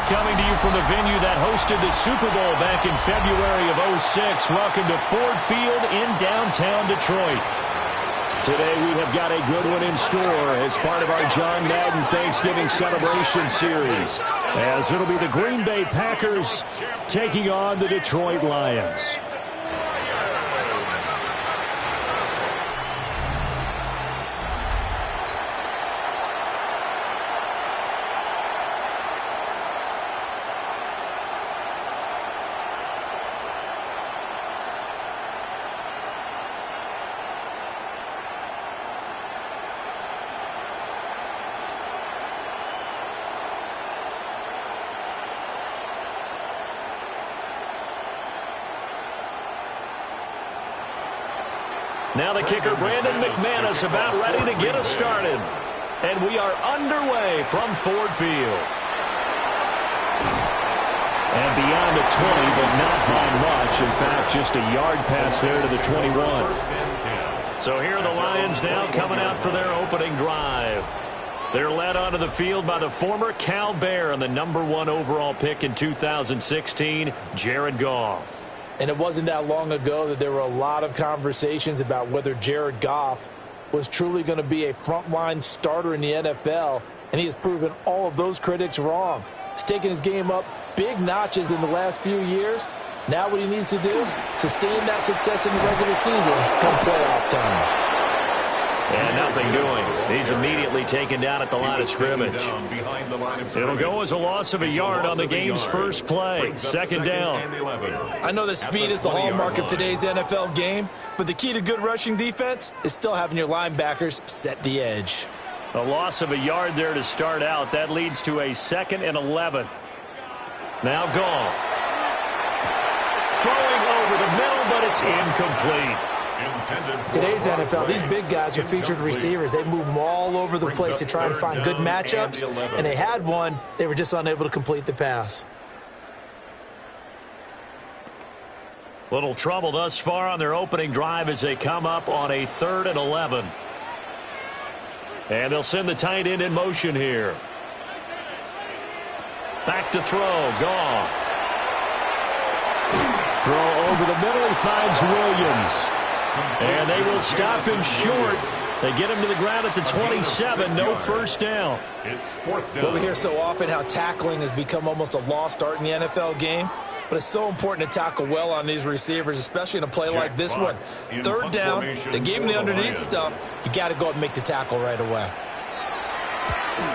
coming to you from the venue that hosted the Super Bowl back in February of '06. Welcome to Ford Field in downtown Detroit. Today we have got a good one in store as part of our John Madden Thanksgiving celebration series, as it'll be the Green Bay Packers taking on the Detroit Lions. Now the kicker, Brandon McManus, about ready to get us started. And we are underway from Ford Field. And beyond the 20, but not by much. In fact, just a yard pass there to the 21. So here are the Lions now coming out for their opening drive. They're led onto the field by the former Cal Bear and the #1 overall pick in 2016, Jared Goff. And it wasn't that long ago that there were a lot of conversations about whether Jared Goff was truly going to be a frontline starter in the NFL, and he has proven all of those critics wrong. He's taken his game up big notches in the last few years. Now what he needs to do, sustain that success in the regular season come playoff time. And nothing doing. He's immediately taken down at the line of scrimmage. It'll go as a loss of a yard on the game's first play. Second down. I know that speed is the hallmark of today's NFL game, but the key to good rushing defense is still having your linebackers set the edge. A loss of a yard there to start out. That leads to a 2nd and 11. Now Goff. Throwing over the middle, but it's incomplete. Today's NFL, these big guys are featured receivers. They move them all over the place to try and find good matchups, and they had one. They were just unable to complete the pass. Little trouble thus far on their opening drive as they come up on a 3rd and 11. And they'll send the tight end in motion here. Back to throw, Goff. Throw over the middle, he finds Williams. And they will stop him short. They get him to the ground at the 27, no first down. Well, we hear so often how tackling has become almost a lost art in the NFL game, but it's so important to tackle well on these receivers, especially in a play like this one. 3rd down, they gave him the underneath stuff. You got to go and make the tackle right away.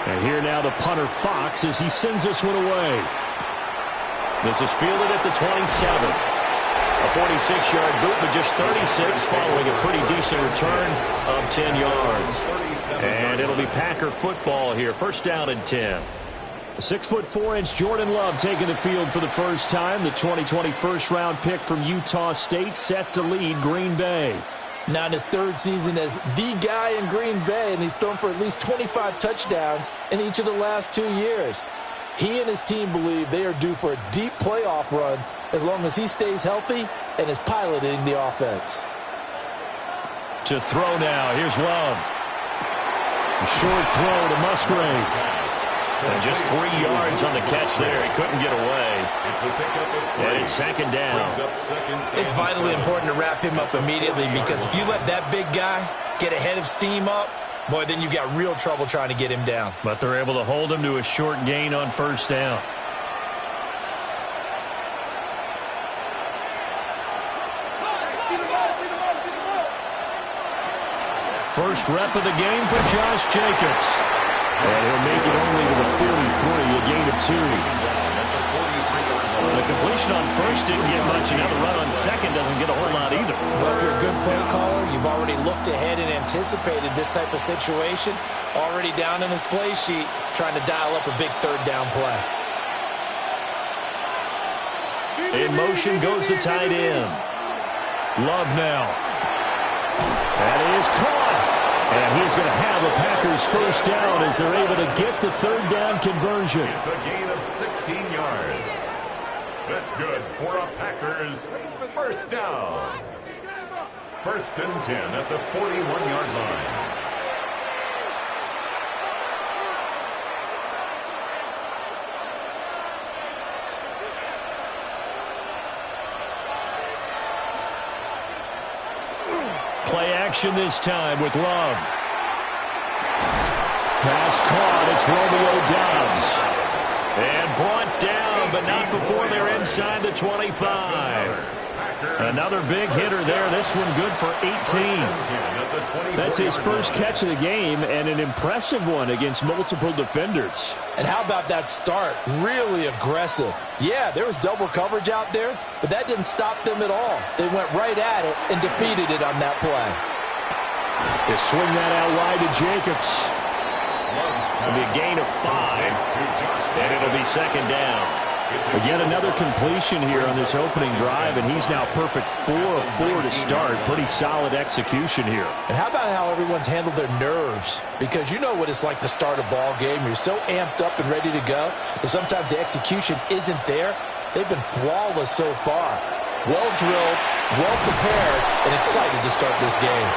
And here now the punter Fox as he sends this one away. This is fielded at the 27. A 46-yard boot, but just 36 following a pretty decent return of 10 yards. And it'll be Packer football here. First down and 10. 6'4" Jordan Love taking the field for the first time. The 2020 first-round pick from Utah State set to lead Green Bay. Now in his 3rd season as the guy in Green Bay, and he's thrown for at least 25 touchdowns in each of the last 2 years. He and his team believe they are due for a deep playoff run as long as he stays healthy and is piloting the offense. To throw now, here's Love. A short throw to Musgrave. And just 3 yards on the catch there. He couldn't get away. And it's 2nd down. It's vitally important to wrap him up immediately, because if you let that big guy get ahead of steam up, boy, then you've got real trouble trying to get him down. But they're able to hold him to a short gain on first down. First rep of the game for Josh Jacobs. And he'll make it only to the 43, a gain of 2. The completion on first didn't get much. Another run on second doesn't get a whole lot either. Well, if you're a good play caller, you've already looked ahead and anticipated this type of situation. Already down in his play sheet, trying to dial up a big 3rd down play. In motion goes the tight end. Love now. And it is caught. And he's going to have a Packers first down as they're able to get the 3rd down conversion. It's a gain of 16 yards. That's good for a Packers first down. 1st and 10 at the 41-yard line. Play action this time with Love. Pass caught. It's Romeo Doubs. And brought down, but not before they're inside the 25. Another big hitter there. This one good for 18. That's his first catch of the game, and an impressive one against multiple defenders. And how about that start? Really aggressive. Yeah, there was double coverage out there, but that didn't stop them at all. They went right at it and defeated it on that play. They swing that out wide to Jacobs. It'll be a gain of 5, and it'll be second down. Again, another completion here on this opening drive, and he's now perfect 4 of 4 to start. Pretty solid execution here. And how about how everyone's handled their nerves? Because you know what it's like to start a ball game. You're so amped up and ready to go, and sometimes the execution isn't there. They've been flawless so far. Well drilled, well prepared, and excited to start this game.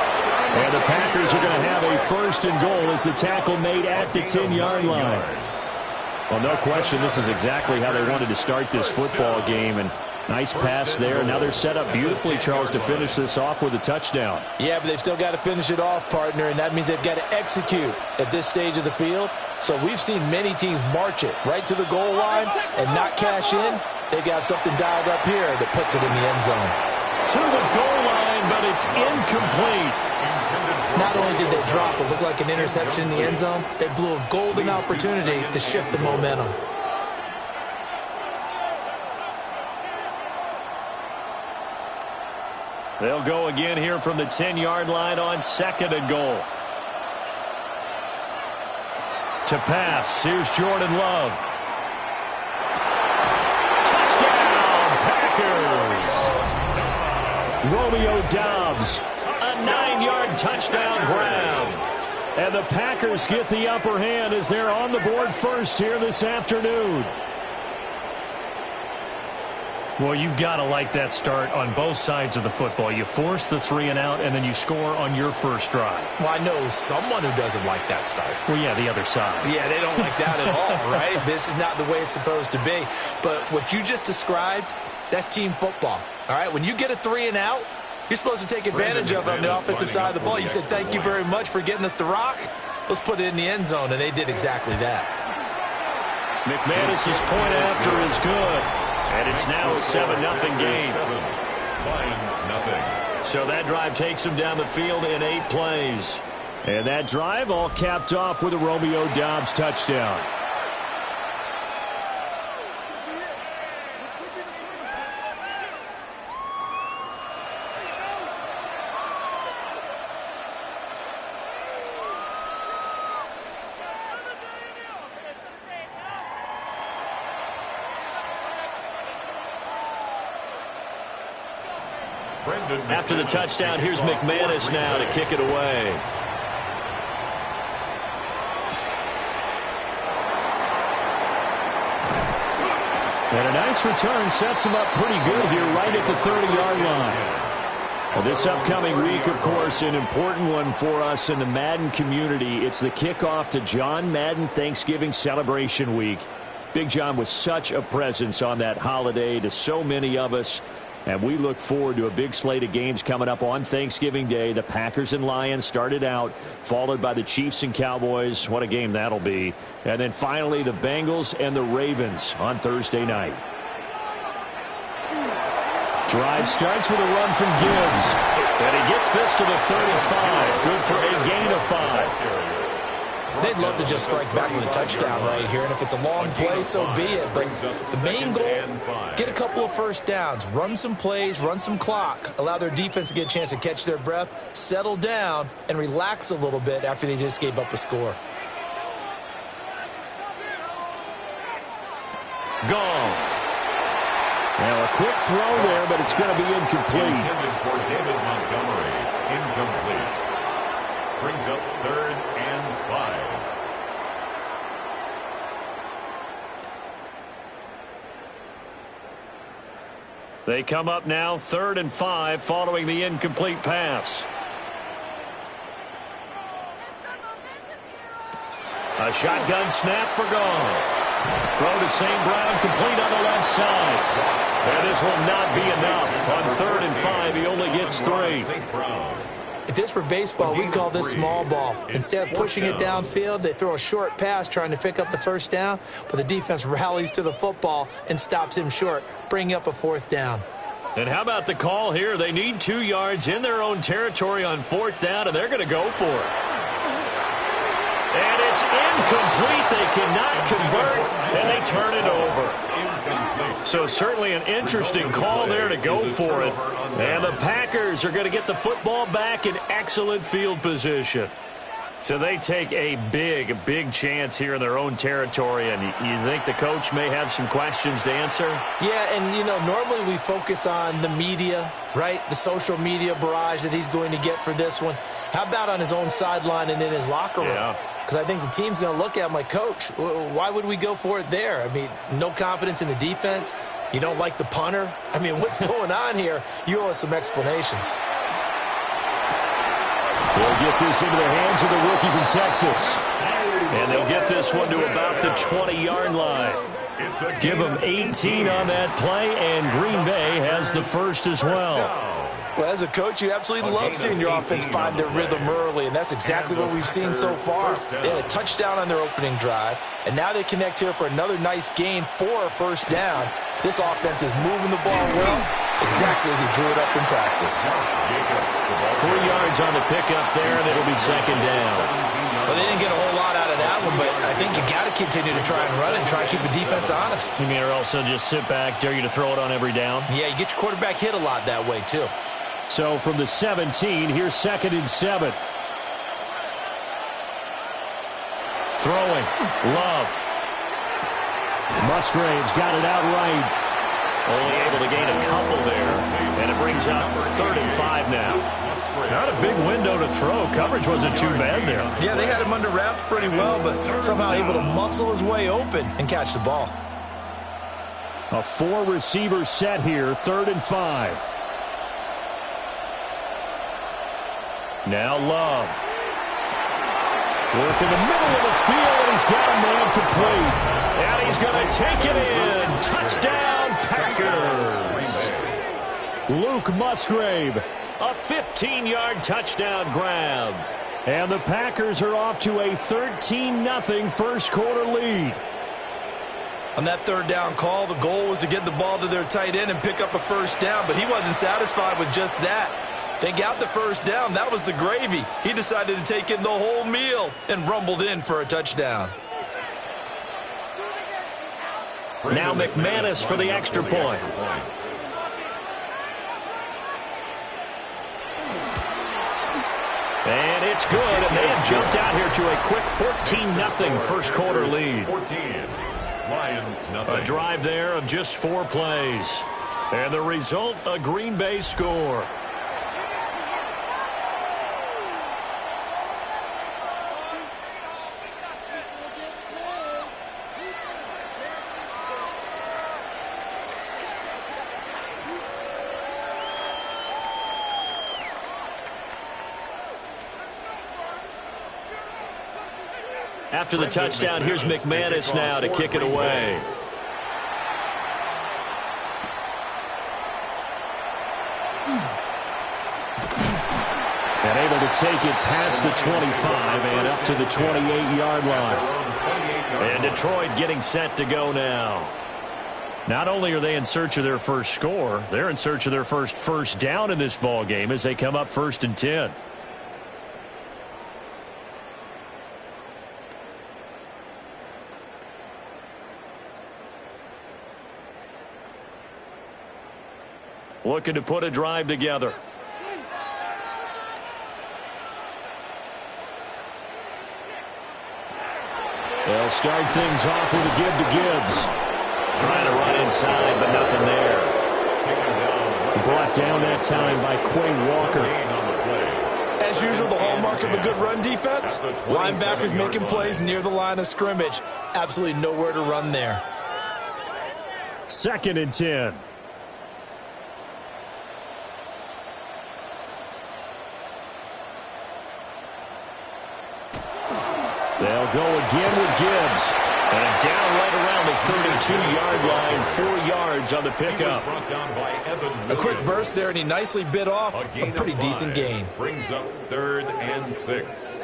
And the Packers are going to have a first and goal as the tackle made at the 10-yard line. Well, no question, this is exactly how they wanted to start this football game. And nice pass there. Now they're set up beautifully, Charles, to finish this off with a touchdown. Yeah, but they've still got to finish it off, partner, and that means they've got to execute at this stage of the field. So we've seen many teams march it right to the goal line and not cash in. They've got something dialed up here that puts it in the end zone. To the goal line, but it's incomplete. Not only did they drop what looked like an interception in the end zone, they blew a golden opportunity to shift the momentum. They'll go again here from the 10-yard line on second and goal. To pass, here's Jordan Love. Touchdown, Packers! Romeo Doubs. A 9-yard touchdown grab. And the Packers get the upper hand as they're on the board first here this afternoon. Well, you've got to like that start on both sides of the football. You force the 3 and out, and then you score on your first drive. Well, I know someone who doesn't like that start. Well, yeah, the other side. Yeah, they don't like that at all, right? This is not the way it's supposed to be. But what you just described, that's team football, all right? When you get a 3 and out, you're supposed to take advantage of it on the offensive side of the ball. You said, thank you very much for getting us the rock. Let's put it in the end zone, and they did exactly that. McManus's point after is good, and it's now a 7-0 game. So that drive takes him down the field in 8 plays. And that drive all capped off with a Romeo Doubs touchdown. After the touchdown, here's McManus now to kick it away. And a nice return sets him up pretty good here right at the 30-yard line. Well, this upcoming week, of course, an important one for us in the Madden community. It's the kickoff to John Madden Thanksgiving Celebration Week. Big John was such a presence on that holiday to so many of us. And we look forward to a big slate of games coming up on Thanksgiving Day. The Packers and Lions started out, followed by the Chiefs and Cowboys. What a game that'll be. And then finally the Bengals and the Ravens on Thursday night. Drive starts with a run from Gibbs. And he gets this to the 35. Good for a gain of 5. They'd love to just strike back with a touchdown right here, and if it's a long play, so be it. But the main goal, get a couple of first downs, run some plays, run some clock, allow their defense to get a chance to catch their breath, settle down, and relax a little bit after they just gave up a score. Goff. Now a quick throw there, but it's going to be incomplete. Intended for David Montgomery. Incomplete. Brings up 3rd and 5. They come up now 3rd and 5 following the incomplete pass. A shotgun snap for Goff. Throw to St. Brown, complete on the left side. And this will not be enough. On 3rd and 5, he only gets 3. If this were baseball, we'd call this small ball. Instead of pushing it downfield, they throw a short pass trying to pick up the first down, but the defense rallies to the football and stops him short, bringing up a fourth down. And how about the call here? They need 2 yards in their own territory on fourth down, and they're going to go for it. And it's incomplete. They cannot convert, and they turn it over. So certainly an interesting call there to go for it. And the Packers are going to get the football back in excellent field position. So they take a big chance here in their own territory, and you think the coach may have some questions to answer? Yeah, and, you know, normally we focus on the media, right? The social media barrage that he's going to get for this one. How about on his own sideline and in his locker room? Yeah. Because I think the team's going to look at him like, Coach, why would we go for it there? I mean, no confidence in the defense. You don't like the punter? I mean, what's going on here? You owe us some explanations. They'll get this into the hands of the rookie from Texas. And they'll get this one to about the 20-yard line. Give them 18 on that play, and Green Bay has the first as well. Well, as a coach, you absolutely love seeing your offense find their rhythm early, and that's exactly what we've seen so far. They had a touchdown on their opening drive, and now they connect here for another nice gain for a first down. This offense is moving the ball well, exactly as he drew it up in practice. 3 yards on the pickup there, and it'll be second down. Well, they didn't get a whole lot out of that one, but I think you got to continue to try and run and try to keep the defense honest. You mean, or else they'll just sit back, dare you to throw it on every down? Yeah, you get your quarterback hit a lot that way, too. So from the 17, here's 2nd and 7. Throwing. Love. Musgrave's got it out right. Only able to gain a couple there. And it brings up 3rd and 5 now. Not a big window to throw. Coverage wasn't too bad there. Yeah, they had him under wraps pretty well, but somehow able to muscle his way open and catch the ball. A 4-receiver set here, 3rd and 5. Now Love. Work in the middle of the field, and he's got a man complete. And he's going to take it in. Touchdown, Packers. Luke Musgrave, a 15-yard touchdown grab. And the Packers are off to a 13-0 first quarter lead. On that third down call, the goal was to get the ball to their tight end and pick up a first down, but he wasn't satisfied with just that. They got the first down. That was the gravy. He decided to take in the whole meal and rumbled in for a touchdown. Now McManus for the extra point. And it's good, and they have jumped out here to a quick 14-0 first quarter lead. A drive there of just 4 plays. And the result, a Green Bay score. After the touchdown, here's McManus now to kick it away. And able to take it past the 25 and up to the 28-yard line. And Detroit getting set to go now. Not only are they in search of their first score, they're in search of their first down in this ball game as they come up 1st and 10. Looking to put a drive together. They'll start things off with a give to Gibbs. Trying to run inside, but nothing there. Brought down that time by Quay Walker. As usual, the hallmark of a good run defense, linebackers making plays near the line of scrimmage. Absolutely nowhere to run there. 2nd and 10. They'll go again with Gibbs. And down right around the 32-yard line, 4 yards on the pickup. A quick burst there, and he nicely bit off a pretty decent gain. Brings up 3rd and 6.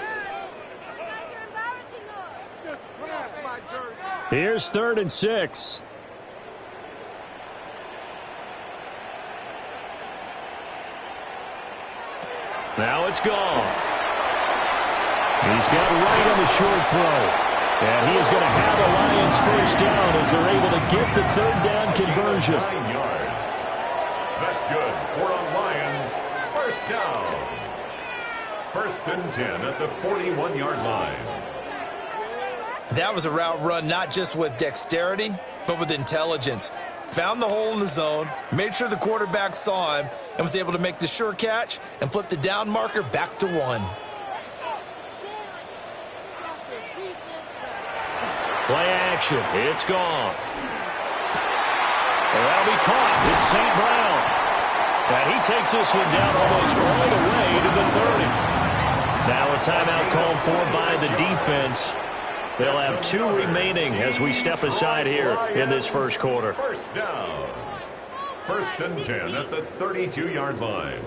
Here's 3rd and 6. Now it's Goff. He's got Wright on the short throw. And he is going to have the Lions first down as they're able to get the 3rd down conversion. 9 yards. That's good for a Lions first down. 1st and 10 at the 41-yard line. That was a route run not just with dexterity, but with intelligence. Found the hole in the zone, made sure the quarterback saw him, and was able to make the sure catch and flip the down marker back to 1. Play action. It's Goff. That'll be caught. It's St. Brown. And he takes this one down almost all the way to the 30. Now a timeout called for by the defense. They'll have 2 remaining as we step aside here in this first quarter. First down. 1st and 10 at the 32-yard line.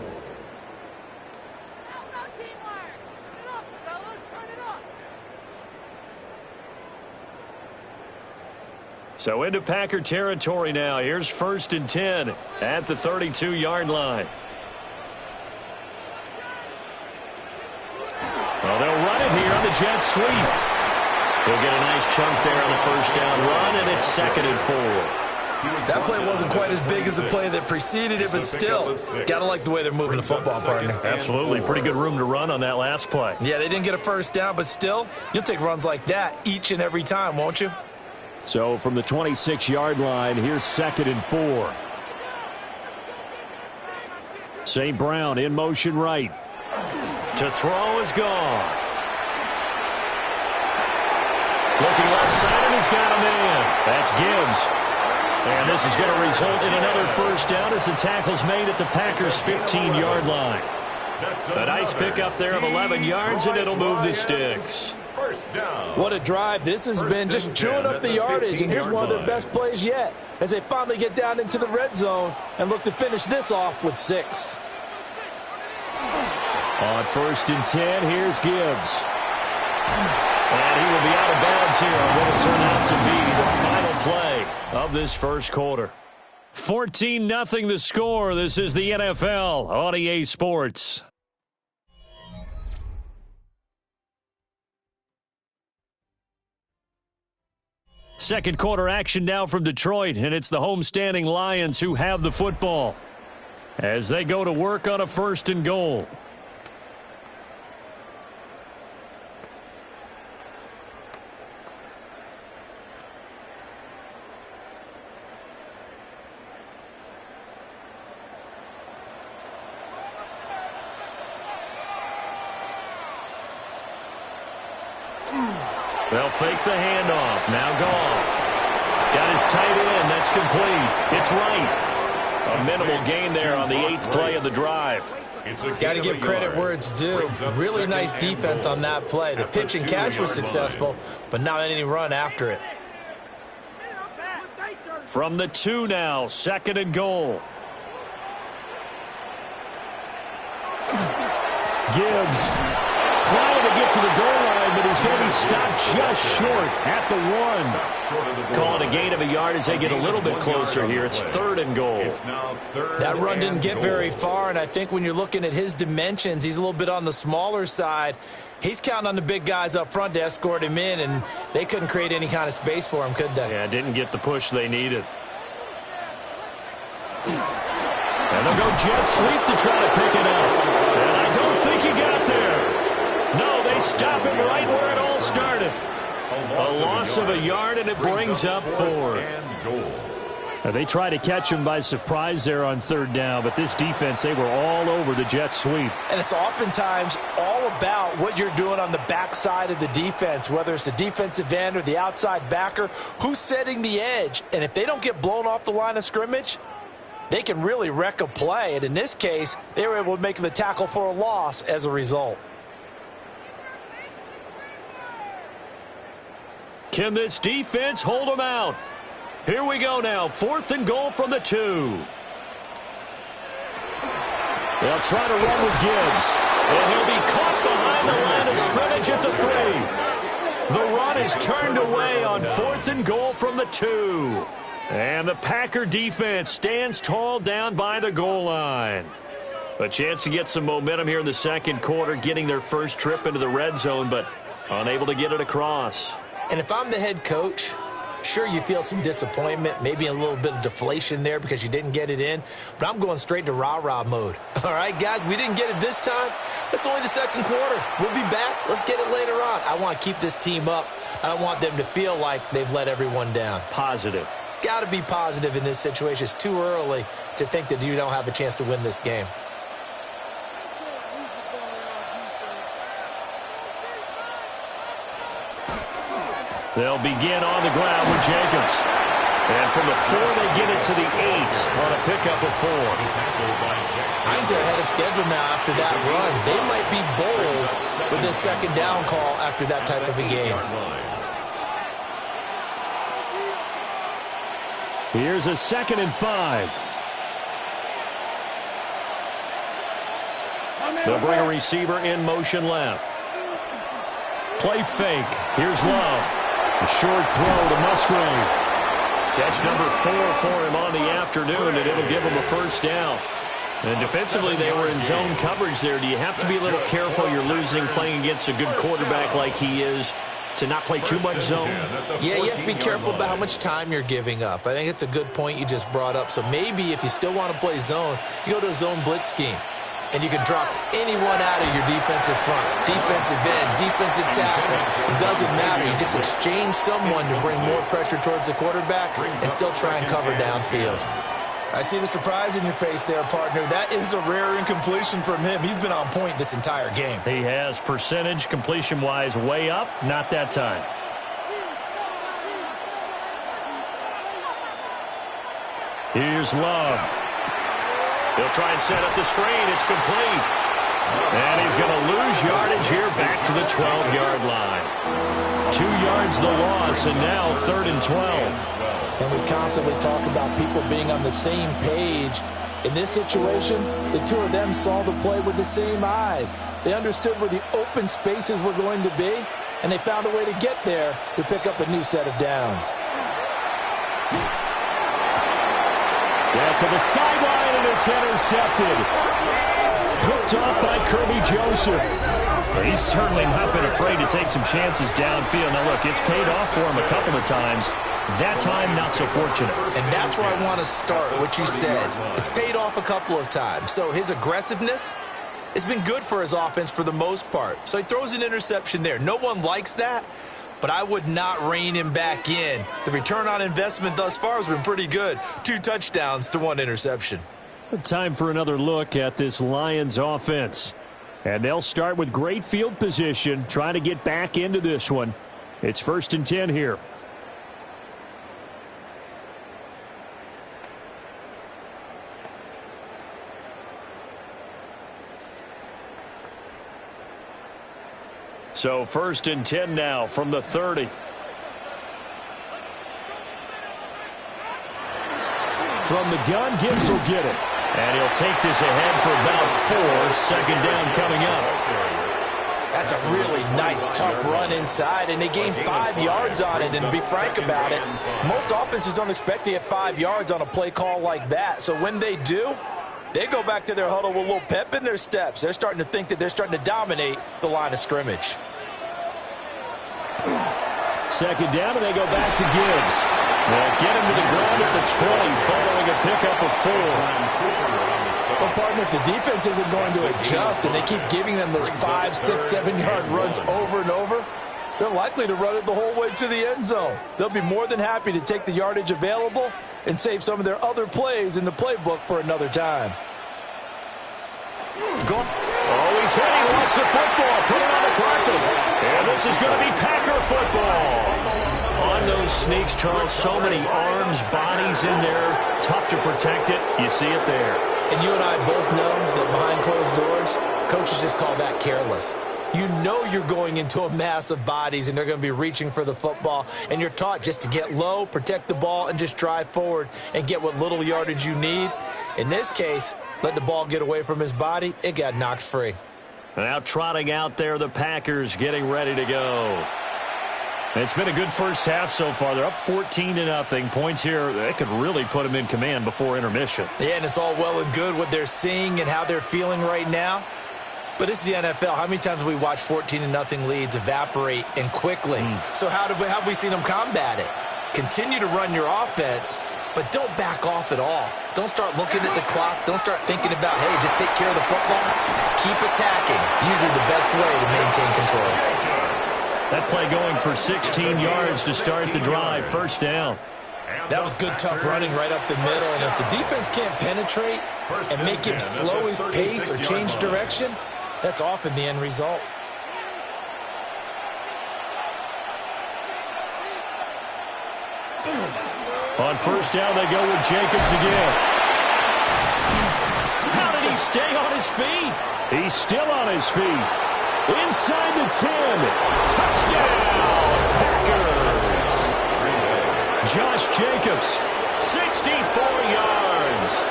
So into Packer territory now. Here's 1st and 10 at the 32-yard line. Well, they'll run it here on the jet sweep. He'll get a nice chunk there on the first down run, and it's 2nd and 4. That play wasn't quite as big as the play that preceded it, but still, got to like the way they're moving the football, partner. Absolutely. Pretty good room to run on that last play. Yeah, they didn't get a first down, but still, you'll take runs like that each and every time, won't you? So from the 26-yard line, here's 2nd and 4. St. Brown in motion right. To throw is Goff. Looking left side, and he's got a man. That's Gibbs. And this is going to result in another first down as the tackle's made at the Packers' 15-yard line. A nice pickup there of 11 yards, and it'll move the sticks. First down. What a drive. This has been just chewing up the yardage, and here's one of their best plays yet as they finally get down into the red zone and look to finish this off with 6. On 1st and 10, here's Gibbs. And he will be out of bounds here on what will turn out to be the final play of this first quarter. 14-0 the score. This is the NFL on EA Sports. Second quarter action now from Detroit, and it's the homestanding Lions who have the football as they go to work on a 1st and goal. They'll fake the handoff. Now Goff. Got his tight end. That's complete. It's right. A minimal gain there on the 8th play of the drive. Got to give credit where it's due. Really nice defense on that play. The pitch and catch was successful, but not any run after it. From the 2 now, 2nd and goal. Gibbs trying to get to the goal line, but he's going to be stopped just short at the 1. Calling a gain of a yard as they get a little bit closer here. It's 3rd and goal. That run didn't get very far, and I think when you're looking at his dimensions, he's a little bit on the smaller side. He's counting on the big guys up front to escort him in, and they couldn't create any kind of space for him, could they? Yeah, didn't get the push they needed. And they'll go jet sweep to try to pick it up. And I don't think he got there. No, they stop him right where it all started. A loss of a yard, and it brings up 4th. They try to catch him by surprise there on 3rd down, but this defense, they were all over the jet sweep. And it's oftentimes all about what you're doing on the backside of the defense, whether it's the defensive end or the outside backer, who's setting the edge. And if they don't get blown off the line of scrimmage, they can really wreck a play. And in this case, they were able to make the tackle for a loss as a result. Can this defense hold them out? Here we go now. 4th and goal from the 2. They'll try to run with Gibbs. And he'll be caught behind the line of scrimmage at the 3. The run is turned away on 4th and goal from the 2. And the Packer defense stands tall down by the goal line. A chance to get some momentum here in the second quarter, getting their first trip into the red zone, but unable to get it across. And if I'm the head coach, sure, you feel some disappointment, maybe a little bit of deflation there because you didn't get it in, but I'm going straight to rah-rah mode. All right, guys, we didn't get it this time. It's only the second quarter. We'll be back. Let's get it later on. I want to keep this team up. I don't want them to feel like they've let everyone down. Positive. Got to be positive in this situation. It's too early to think that you don't have a chance to win this game. They'll begin on the ground with Jacobs. And from the 4, they get it to the 8 on a pickup of 4. I think they're ahead of schedule now after that run. They might be bold with this second down call after that type of a game. Here's a 2nd and 5. They'll bring a receiver in motion left. Play fake. Here's Love. A short throw to Musgrave. Catch number 4 for him on the afternoon, and it'll give him a first down. And defensively, they were in zone coverage there. Do you have to be a little careful? You're losing playing against a good quarterback like he is to not play too much zone? Yeah, you have to be careful about how much time you're giving up. I think it's a good point you just brought up. So maybe if you still want to play zone, you go to a zone blitz scheme. And you can drop anyone out of your defensive front, defensive end, defensive tackle. It doesn't matter. You just exchange someone to bring more pressure towards the quarterback and still try and cover downfield. I see the surprise in your face there, partner. That is a rare incompletion from him. He's been on point this entire game. He has percentage completion-wise way up. Not that time. Here's Love. He'll try and set up the screen. It's complete. And he's going to lose yardage here back to the 12-yard line. 2 yards the loss, and now 3rd and 12. And we constantly talk about people being on the same page. In this situation, the two of them saw the play with the same eyes. They understood where the open spaces were going to be, and they found a way to get there to pick up a new set of downs. Yeah, to the sideline, and it's intercepted. Picked off by Kirby Joseph. He's certainly not been afraid to take some chances downfield. Now, look, it's paid off for him a couple of times. That time, not so fortunate. And that's where I want to start, what you said. It's paid off a couple of times. So his aggressiveness has been good for his offense for the most part. So he throws an interception there. No one likes that. But I would not rein him back in. The return on investment thus far has been pretty good. 2 touchdowns to 1 interception. Time for another look at this Lions offense. And they'll start with great field position, trying to get back into this one. It's 1st and 10 here. So 1st and 10 now from the 30. From the gun, Gibbs will get it. And he'll take this ahead for about 4. 2nd down coming up. That's a really nice, tough run inside, and they gained 5 yards on it. And to be frank about it, most offenses don't expect to get 5 yards on a play call like that. So when they do, they go back to their huddle with a little pep in their steps. They're starting to think that they're starting to dominate the line of scrimmage. 2nd down, and they go back to Gibbs. They'll get him to the ground at the 20 following a pickup of 4. Well, partner, if the defense isn't going to adjust and they keep giving them those 5, 6, 7-yard runs over and over, they're likely to run it the whole way to the end zone. They'll be more than happy to take the yardage available and save some of their other plays in the playbook for another time. Oh, he's hit. He lost the football. Put it on the carpet. And this is going to be Packer football. On those sneaks, Charles, so many arms, bodies in there. Tough to protect it. You see it there. And you and I both know that behind closed doors, coaches just call that careless. You know you're going into a mass of bodies, and they're going to be reaching for the football, and you're taught just to get low, protect the ball, and just drive forward and get what little yardage you need. In this case, let the ball get away from his body. It got knocked free. Now trotting out there, the Packers getting ready to go. It's been a good first half so far. They're up 14-0. Points here, that could really put them in command before intermission. Yeah, and it's all well and good what they're seeing and how they're feeling right now. But this is the NFL. How many times have we watched 14-0 leads evaporate and quickly? So how have we seen them combat it? Continue to run your offense, but don't back off at all. Don't start looking at the clock. Don't start thinking about, hey, just take care of the football. Keep attacking. Usually the best way to maintain control. That play going for 16 yards to start the drive. First down. That was good, tough running right up the middle. And if the defense can't penetrate and make him slow his pace or change direction, that's often the end result. On first down, they go with Jacobs again. How did he stay on his feet? He's still on his feet. Inside the 10. Touchdown, Packers. Josh Jacobs, 64 yards.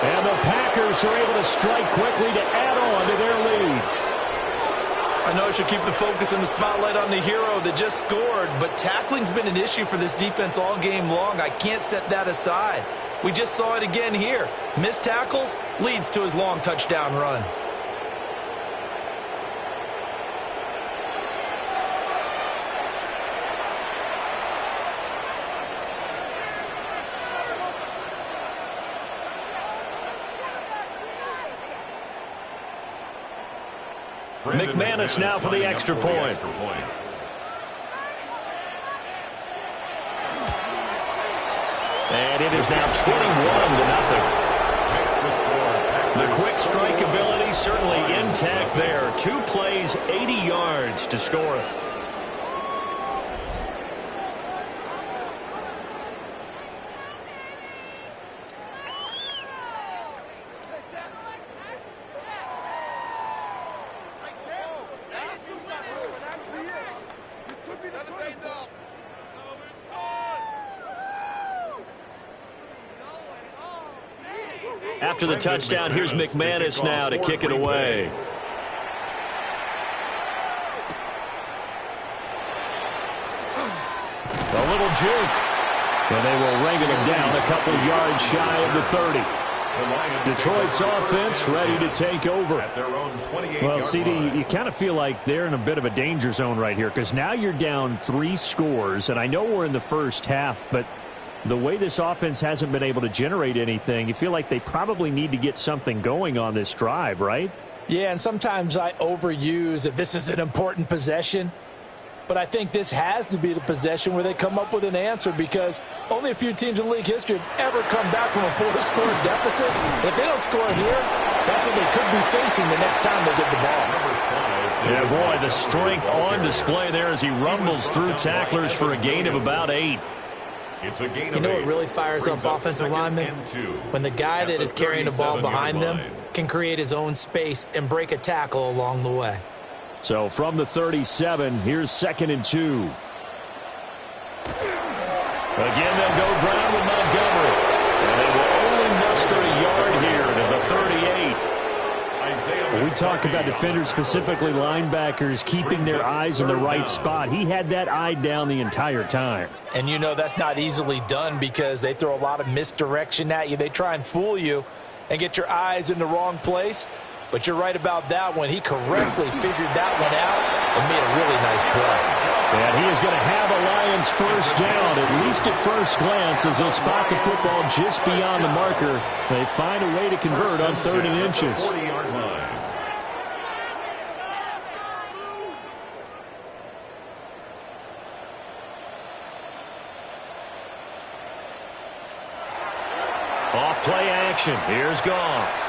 And the Packers are able to strike quickly to add on to their lead. I know I should keep the focus and the spotlight on the hero that just scored, but tackling's been an issue for this defense all game long. I can't set that aside. We just saw it again here. Missed tackles leads to his long touchdown run. McManus now for the extra point. And it is now 21-0. The quick strike ability certainly intact there. 2 plays, 80 yards to score it. After the touchdown, here's McManus now to kick it away. A little juke. And they will wrangle him down a couple yards shy of the 30. Detroit's offense ready to take over. Well, CD, you kind of feel like they're in a bit of a danger zone right here because now you're down 3 scores, and I know we're in the first half, but the way this offense hasn't been able to generate anything, you feel like they probably need to get something going on this drive, right? Yeah, and sometimes I overuse that this is an important possession. But I think this has to be the possession where they come up with an answer because only a few teams in league history have ever come back from a 4-score deficit. If they don't score here, that's what they could be facing the next time they get the ball. Yeah, boy, the strength on display there as he rumbles through tacklers for a gain of about 8. You know what really fires up offensive linemen? When the guy that is carrying the ball behind them can create his own space and break a tackle along the way. So from the 37, here's 2nd and 2. Again, they'll go ground with Montgomery. And they will only muster a yard here to the 38. When we talk about defenders, specifically linebackers, keeping their eyes in the right spot. He had that eye down the entire time. And you know that's not easily done because they throw a lot of misdirection at you. They try and fool you and get your eyes in the wrong place. But you're right about that one. He correctly figured that one out and made a really nice play. And he is going to have a Lions first down, at least at first glance, as they'll spot the football just beyond the marker. They find a way to convert on 3rd and inches. Off play action. Here's Goff.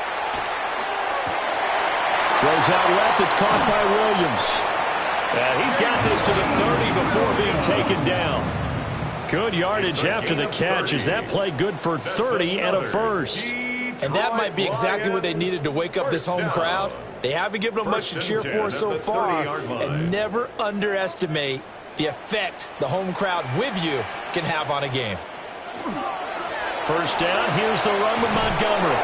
Goes out left. It's caught by Williams. And he's got this to the 30 before being taken down. Good yardage after the catch. Is that play good for 30 and a first? And that might be exactly what they needed to wake up this home crowd. They haven't given them much to cheer for so far, and never underestimate the effect the home crowd with you can have on a game. First down, here's the run with Montgomery.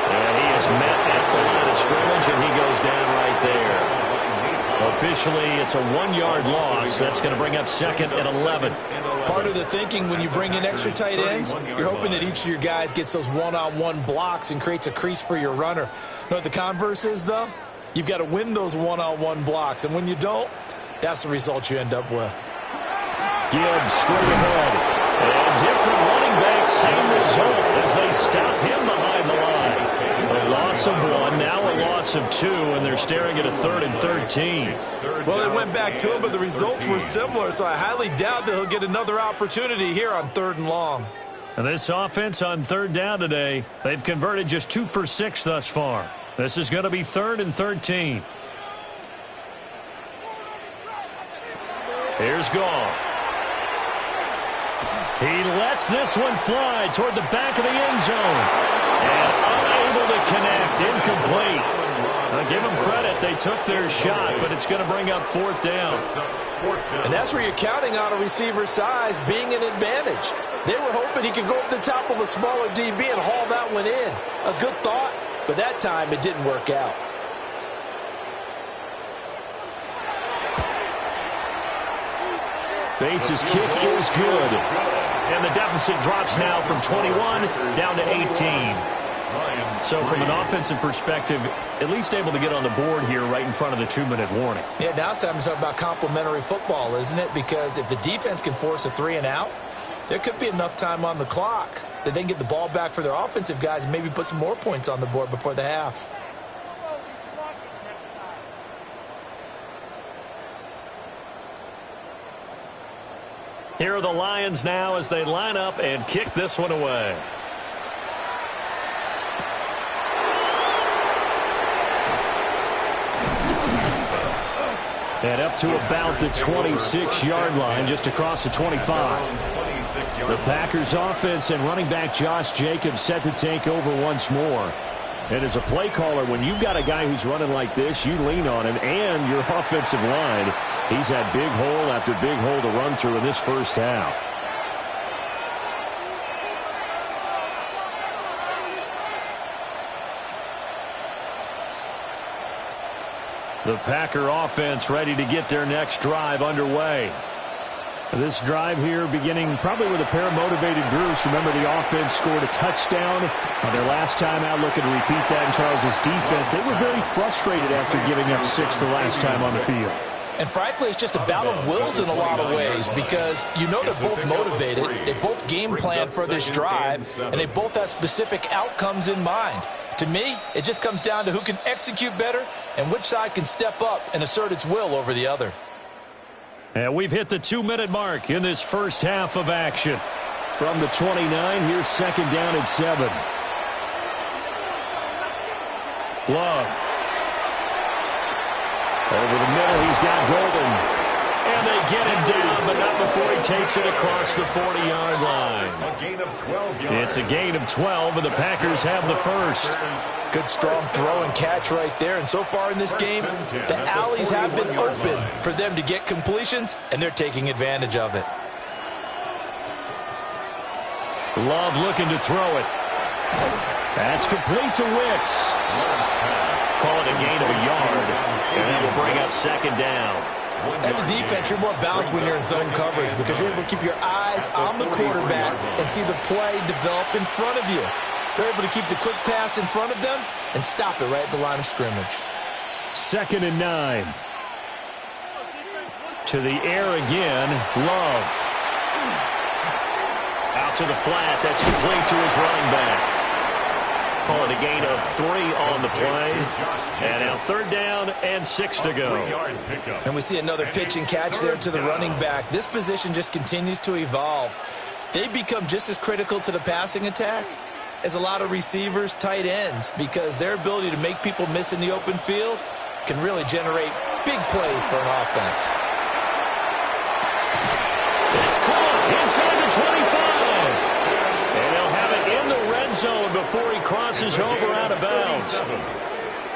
And he is met at the line of scrimmage, and he goes down right there. Officially, it's a 1-yard loss. That's going to bring up second and 11. Part of the thinking when you bring in extra tight ends, you're hoping that each of your guys gets those one-on-one blocks and creates a crease for your runner. You know what the converse is, though? You've got to win those one-on-one blocks, and when you don't, that's the result you end up with. Gibbs straight ahead. And different running back, same result as they stop him behind the line. A loss of 1, now a loss of 2, and they're staring at a 3rd and 13. Well, they went back to him, but the results were similar, so I highly doubt that he'll get another opportunity here on 3rd and long. And this offense on 3rd down today, they've converted just 2 for 6 thus far. This is going to be 3rd and 13. Here's Goff. He lets this one fly toward the back of the end zone. And unable to connect, incomplete. I'll give them credit, they took their shot, but it's going to bring up 4th down. And that's where you're counting on a receiver's size being an advantage. They were hoping he could go up the top of a smaller DB and haul that one in. A good thought, but that time it didn't work out. Bates' kick is good. And the deficit drops now from 21 down to 18. So from an offensive perspective, at least able to get on the board here right in front of the 2-minute warning. Yeah, now it's time to talk about complementary football, isn't it? Because if the defense can force a 3 and out, there could be enough time on the clock that they can get the ball back for their offensive guys and maybe put some more points on the board before the half. Here are the Lions now as they line up and kick this one away. And up to about the 26-yard line, just across the 25. The Packers offense and running back Josh Jacobs set to take over once more. And as a play caller, when you've got a guy who's running like this, you lean on him and your offensive line. He's had big hole after big hole to run through in this first half. The Packer offense ready to get their next drive underway. This drive here beginning probably with a pair of motivated groups. Remember, the offense scored a touchdown on their last time out, looking to repeat that in Charles's defense. They were very frustrated after giving up 6 the last time on the field. And frankly, it's just a battle of wills in a lot of ways because you know they're both motivated. They both game plan for this drive, and they both have specific outcomes in mind. To me, it just comes down to who can execute better and which side can step up and assert its will over the other. And we've hit the 2-minute mark in this first half of action. From the 29, here's 2nd down and 7. Love. Over the middle, he's got Golden. And they get him down, but not before he takes it across the 40-yard line. A gain of 12 yards. It's a gain of 12, and the Packers have the first. Good strong throw and catch right there. And so far in this game, the alleys have been open for them to get completions, and they're taking advantage of it. Love looking to throw it. That's complete to Wicks. Call it a gain of a yard, and that will bring up 2nd down. As a defense, you're more balanced when you're in zone coverage because you're able to keep your eyes on the quarterback and see the play develop in front of you. They're able to keep the quick pass in front of them and stop it right at the line of scrimmage. 2nd and 9. To the air again, Love. Out to the flat, that's complete to his running back. Call it a gain of 3 on the play. And now 3rd down and 6 to go. And we see another pitch and catch there to the running back. This position just continues to evolve. They become just as critical to the passing attack as a lot of receivers, tight ends, because their ability to make people miss in the open field can really generate big plays for an offense. It's caught inside the 25. And they'll have it in the red zone before he crosses over out of bounds.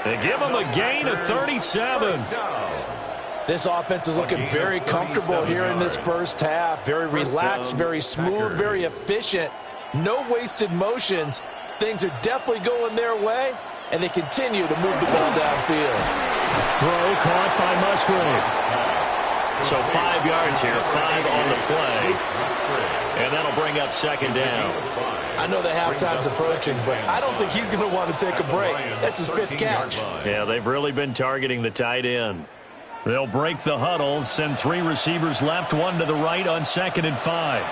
They give him a gain of 37. This offense is looking very comfortable here in this first half. Very relaxed, very smooth, very efficient. No wasted motions. Things are definitely going their way, and they continue to move the ball downfield. Throw caught by Musgrave. So 5 yards here, 5 on the play. And that'll bring up second down. I know the halftime's approaching, but I don't think he's going to want to take a break. That's his 5th catch. Yeah, they've really been targeting the tight end. They'll break the huddle, send 3 receivers left, 1 to the right on 2nd and 5.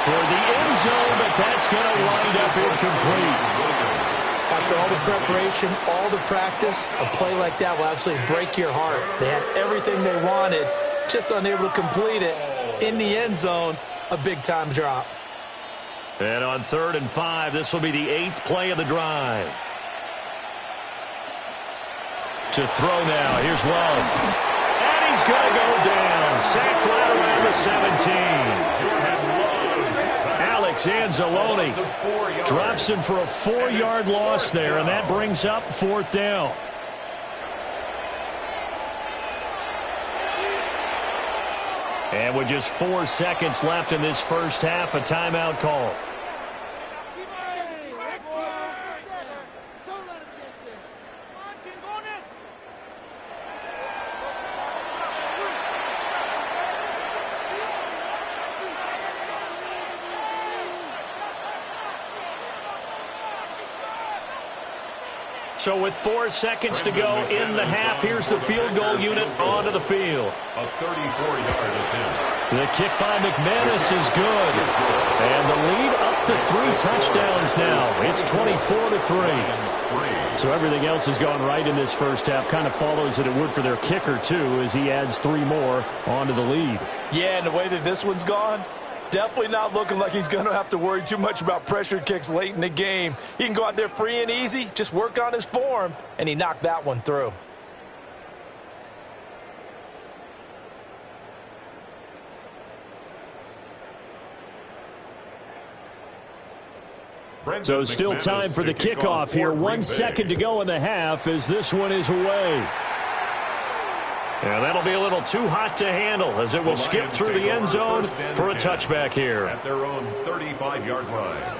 Toward the end zone, but that's going to wind up incomplete. After all the preparation, all the practice, a play like that will absolutely break your heart. They had everything they wanted, just unable to complete it. In the end zone, a big-time drop. And on 3rd and 5, this will be the 8th play of the drive. To throw now, here's Love. And he's going to go down. Sacked right around the 17. Alex Anzalone drops him for a 4-yard loss there, and that brings up 4th down. And with just 4 seconds left in this first half, a timeout call. So with 4 seconds to go in the half, here's the field goal unit onto the field. A 34-yard attempt. The kick by McManus is good. And the lead up to 3 touchdowns now. It's 24-3. So everything else has gone right in this first half. Kind of follows that it would for their kicker, too, as he adds 3 more onto the lead. Yeah, and the way that this one's gone, definitely not looking like he's going to have to worry too much about pressure kicks late in the game. He can go out there free and easy, just work on his form, and he knocked that one through. So still time for the kickoff here. 1 second to go in the half as this one is away. And that'll be a little too hot to handle as it will skip through the end zone for a touchback here. At their own 35-yard line.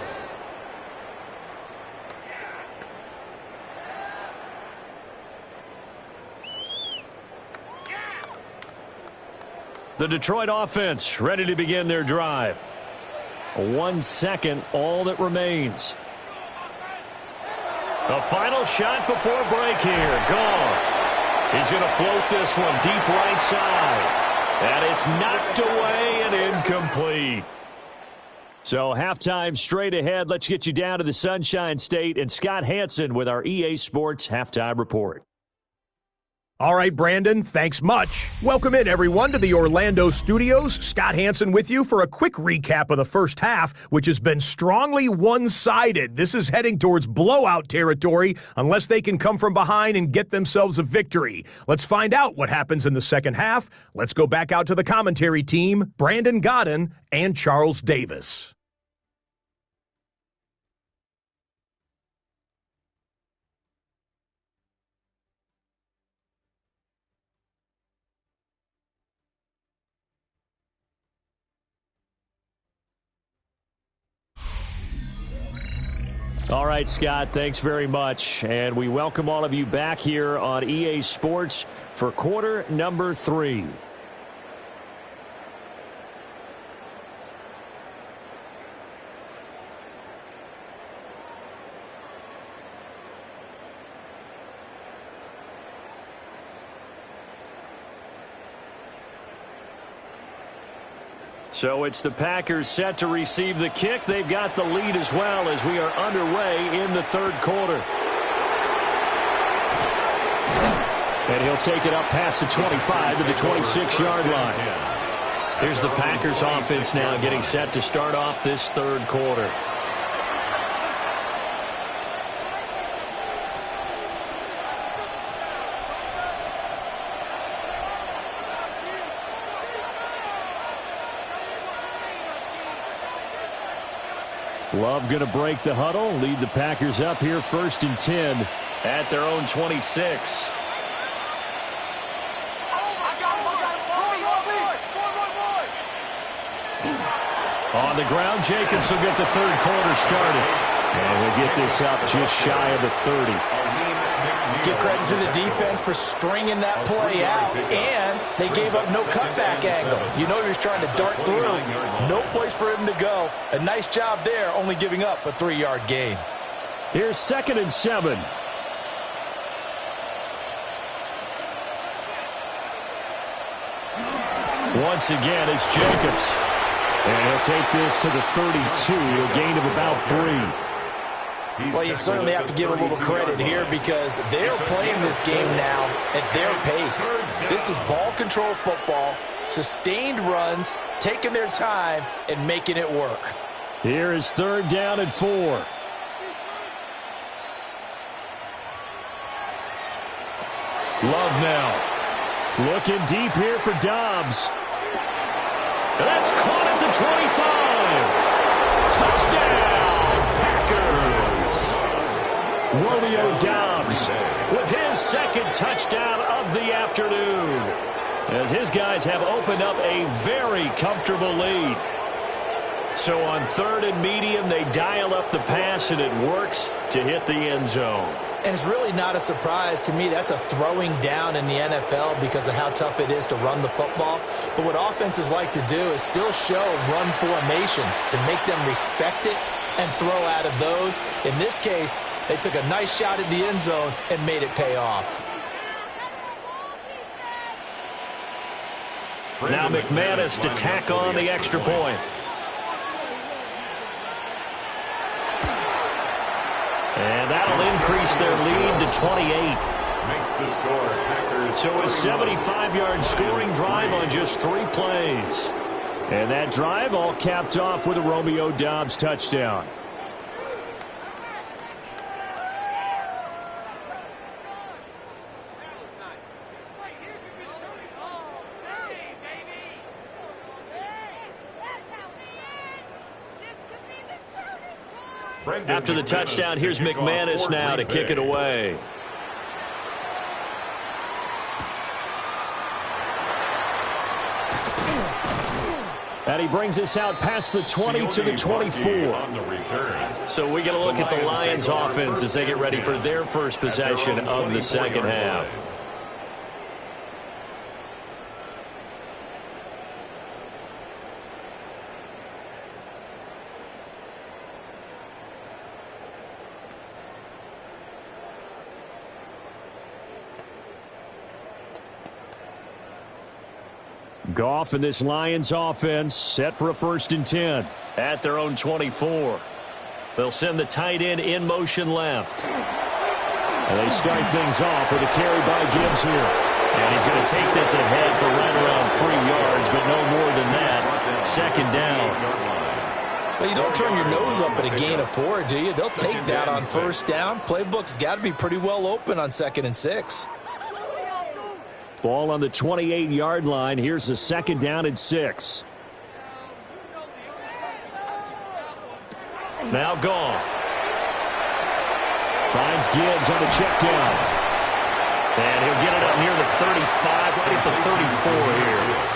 The Detroit offense ready to begin their drive. 1 second, all that remains. A final shot before break here. Goff. He's going to float this one deep right side. And it's knocked away and incomplete. So halftime straight ahead. Let's get you down to the Sunshine State and Scott Hansen with our EA Sports Halftime Report. All right, Brandon, thanks much. Welcome in, everyone, to the Orlando studios. Scott Hansen with you for a quick recap of the first half, which has been strongly one-sided. This is heading towards blowout territory unless they can come from behind and get themselves a victory. Let's find out what happens in the second half. Let's go back out to the commentary team, Brandon Godden and Charles Davis. All right, Scott, thanks very much. And we welcome all of you back here on EA Sports for quarter number 3. So it's the Packers set to receive the kick. They've got the lead as well as we are underway in the third quarter. And he'll take it up past the 25 to the 26-yard line. Here's the Packers offense now getting set to start off this third quarter. Love going to break the huddle, lead the Packers up here 1st and 10 at their own 26. On the ground, Jacobs will get the third quarter started. And we'll get this up just shy of the 30. Give credit to the defense for stringing that play out, and they gave up no cutback angle. You know he was trying to dart through. No place for him to go. A nice job there, only giving up a 3-yard gain. Here's 2nd and 7. Once again, it's Jacobs. And he'll take this to the 32, a gain of about 3. Well, you certainly have to give a little credit here because they're playing this game now at their pace. This is ball control football, sustained runs, taking their time, and making it work. Here is 3rd down and 4. Love now. Looking deep here for Dobbs. And that's caught at the 25. Touchdown, Packers. Romeo Dobbs with his 2nd touchdown of the afternoon, as his guys have opened up a very comfortable lead. So on 3rd and medium, they dial up the pass, and it works to hit the end zone. And it's really not a surprise to me. That's a throwing down in the NFL because of how tough it is to run the football. But what offenses like to do is still show run formations to make them respect it and throw out of those. In this case, they took a nice shot at the end zone and made it pay off. Now McManus to tack on the extra point. And that'll increase their lead to 28. Makes the score Packers. So a 75-yard scoring drive on just 3 plays. And that drive all capped off with a Romeo Dobbs touchdown. After the touchdown, here's McManus now to kick it away. And he brings us out past the 20 to the 24. So we get a look at the Lions offense as they get ready for their first possession of the second half. Goff and this Lions offense set for a 1st and 10 at their own 24. They'll send the tight end in motion left. And they start things off with a carry by Gibbs here. And he's going to take this ahead for right around 3 yards, but no more than that. 2nd down. Well, you don't turn your nose up at a gain of 4, do you? They'll take that on 1st down. Playbook's got to be pretty well open on 2nd and 6. Ball on the 28-yard line. Here's the 2nd down and 6. Now Goff. Finds Gibbs on the check down. And he'll get it up near the 35, right at the 34 here.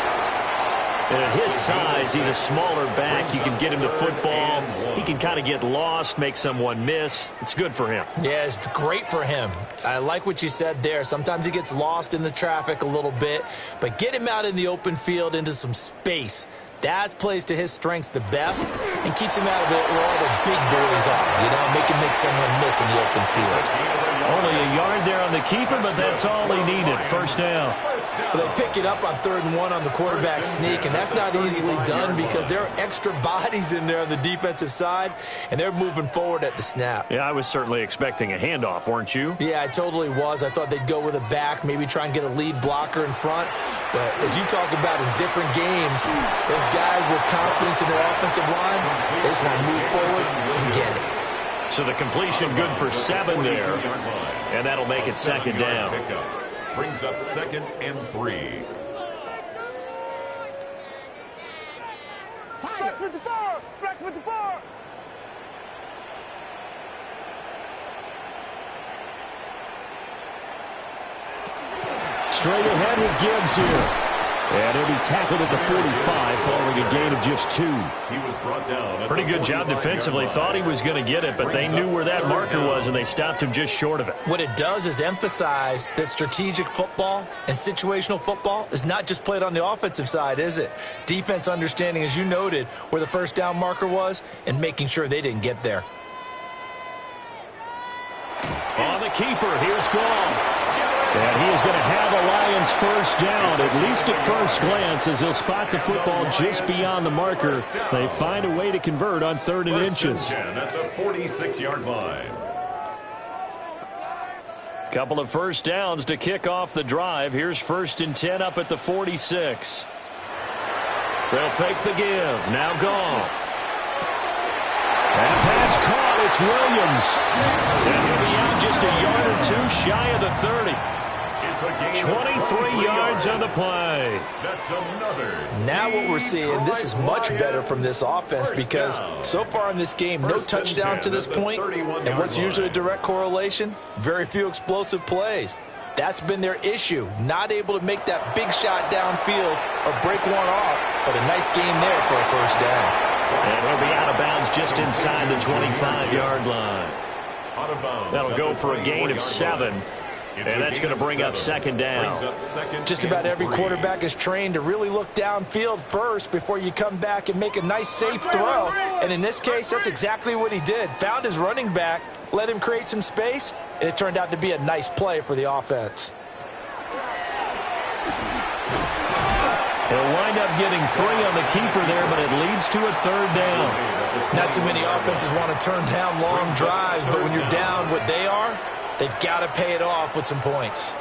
And at his size, he's a smaller back. You can get him the football. He can kind of get lost, make someone miss. It's good for him. Yeah, it's great for him. I like what you said there. Sometimes he gets lost in the traffic a little bit, but get him out in the open field into some space. That plays to his strengths the best and keeps him out of it where all the big boys are, you know, make someone miss in the open field. Only a yard there on the keeper, but that's all he needed. 1st down. But they pick it up on 3rd and 1 on the quarterback sneak, and that's not easily done because there are extra bodies in there on the defensive side, and they're moving forward at the snap. Yeah, I was certainly expecting a handoff, weren't you? Yeah, I totally was. I thought they'd go with a back, maybe try and get a lead blocker in front. But as you talk about in different games, those guys with confidence in their offensive line, they just want to move forward and get it. So the completion good for 7 there, and that'll make it 2nd down. Brings up 2nd and 3. Flex with the 4! Flex with the 4! straight ahead with Gibbs here. And he'll be tackled at the 45 following a gain of just 2. He was brought down. Pretty good job defensively. Thought he was going to get it, but they knew where that marker was, and they stopped him just short of it. What it does is emphasize that strategic football and situational football is not just played on the offensive side, is it? Defense understanding, as you noted, where the first down marker was and making sure they didn't get there. On the keeper, here's Goff. And he is going to have the Lions first down, at least at first glance, as he'll spot the football just beyond the marker. They find a way to convert on 3rd and inches. 10 at the 46-yard line. Couple of first downs to kick off the drive. Here's 1st and 10 up at the 46. They'll fake the give. Now Goff. And pass caught. It's Williams. And he'll be out just a yard or 2 shy of the 30. 23 yards on the play. That's another. Now what we're seeing, this is much better from this offense because so far in this game, no touchdown to this point. And what's usually a direct correlation? Very few explosive plays. That's been their issue. Not able to make that big shot downfield or break one off, but a nice game there for a first down. And he'll be out of bounds just inside the 25-yard line. That'll go for a gain of 7. And that's going to bring up 2nd down. Just about every quarterback is trained to really look downfield first before you come back and make a nice, safe throw. And in this case, that's exactly what he did. Found his running back, let him create some space, and it turned out to be a nice play for the offense. He'll wind up getting 3 on the keeper there, but it leads to a 3rd down. Not too many offenses want to turn down long drives, but when you're down what they are, they've got to pay it off with some points.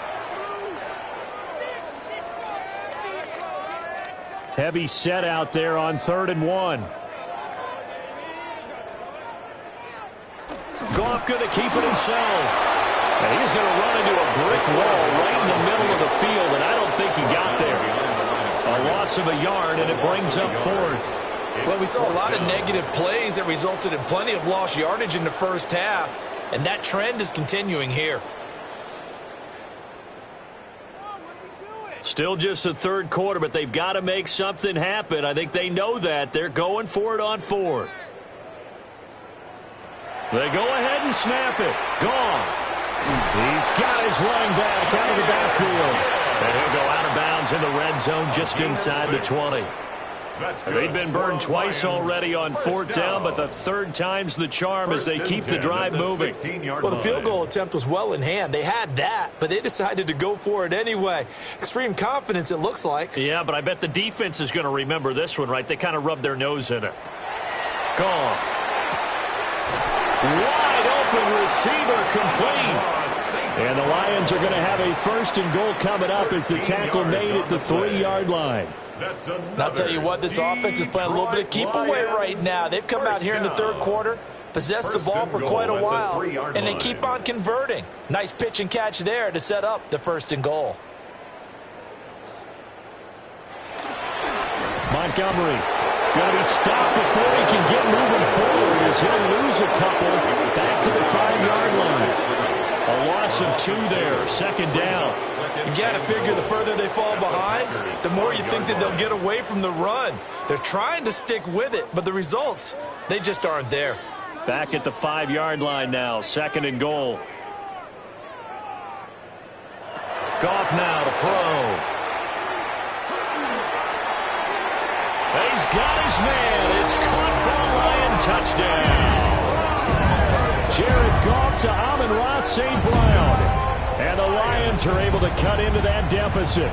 Heavy set out there on 3rd and 1. Goff going to keep it himself. And he's going to run into a brick wall right in the middle of the field, and I don't think he got there. A loss of a yard, and it brings up 4th. Well, we saw a lot of negative plays that resulted in plenty of lost yardage in the first half. And that trend is continuing here. Still just the 3rd quarter, but they've got to make something happen. I think they know that. They're going for it on 4th. They go ahead and snap it. Goff. He's got his running back out of the backfield. And he'll go out of bounds in the red zone just inside the 20. They've been burned twice already on 4th down, but the 3rd time's the charm as they keep the drive moving. Well, the field goal attempt was well in hand. They had that, but they decided to go for it anyway. Extreme confidence, it looks like. Yeah, but I bet the defense is going to remember this one, right? They kind of rubbed their nose in it. Gone. Wide open receiver complete. And the Lions are going to have a 1st and goal coming up as the tackle made at the 3-yard line. And I'll tell you what, this offense is playing a little bit of keep away right now. They've come out here in the 3rd quarter, possessed the ball for quite a while, and they keep on converting. Nice pitch and catch there to set up the 1st and goal. Montgomery going to be stopped before he can get moving forward as he'll lose a couple back to the 5-yard line. A loss of 2 there, 2nd down. You've got to figure the further they fall behind, the more you think that they'll get away from the run. They're trying to stick with it, but the results, they just aren't there. Back at the 5-yard line now, 2nd and goal. Goff now to throw. He's got his man. It's caught for a Lion touchdown. Jared Goff to Amon-Ra St. Brown. And the Lions are able to cut into that deficit.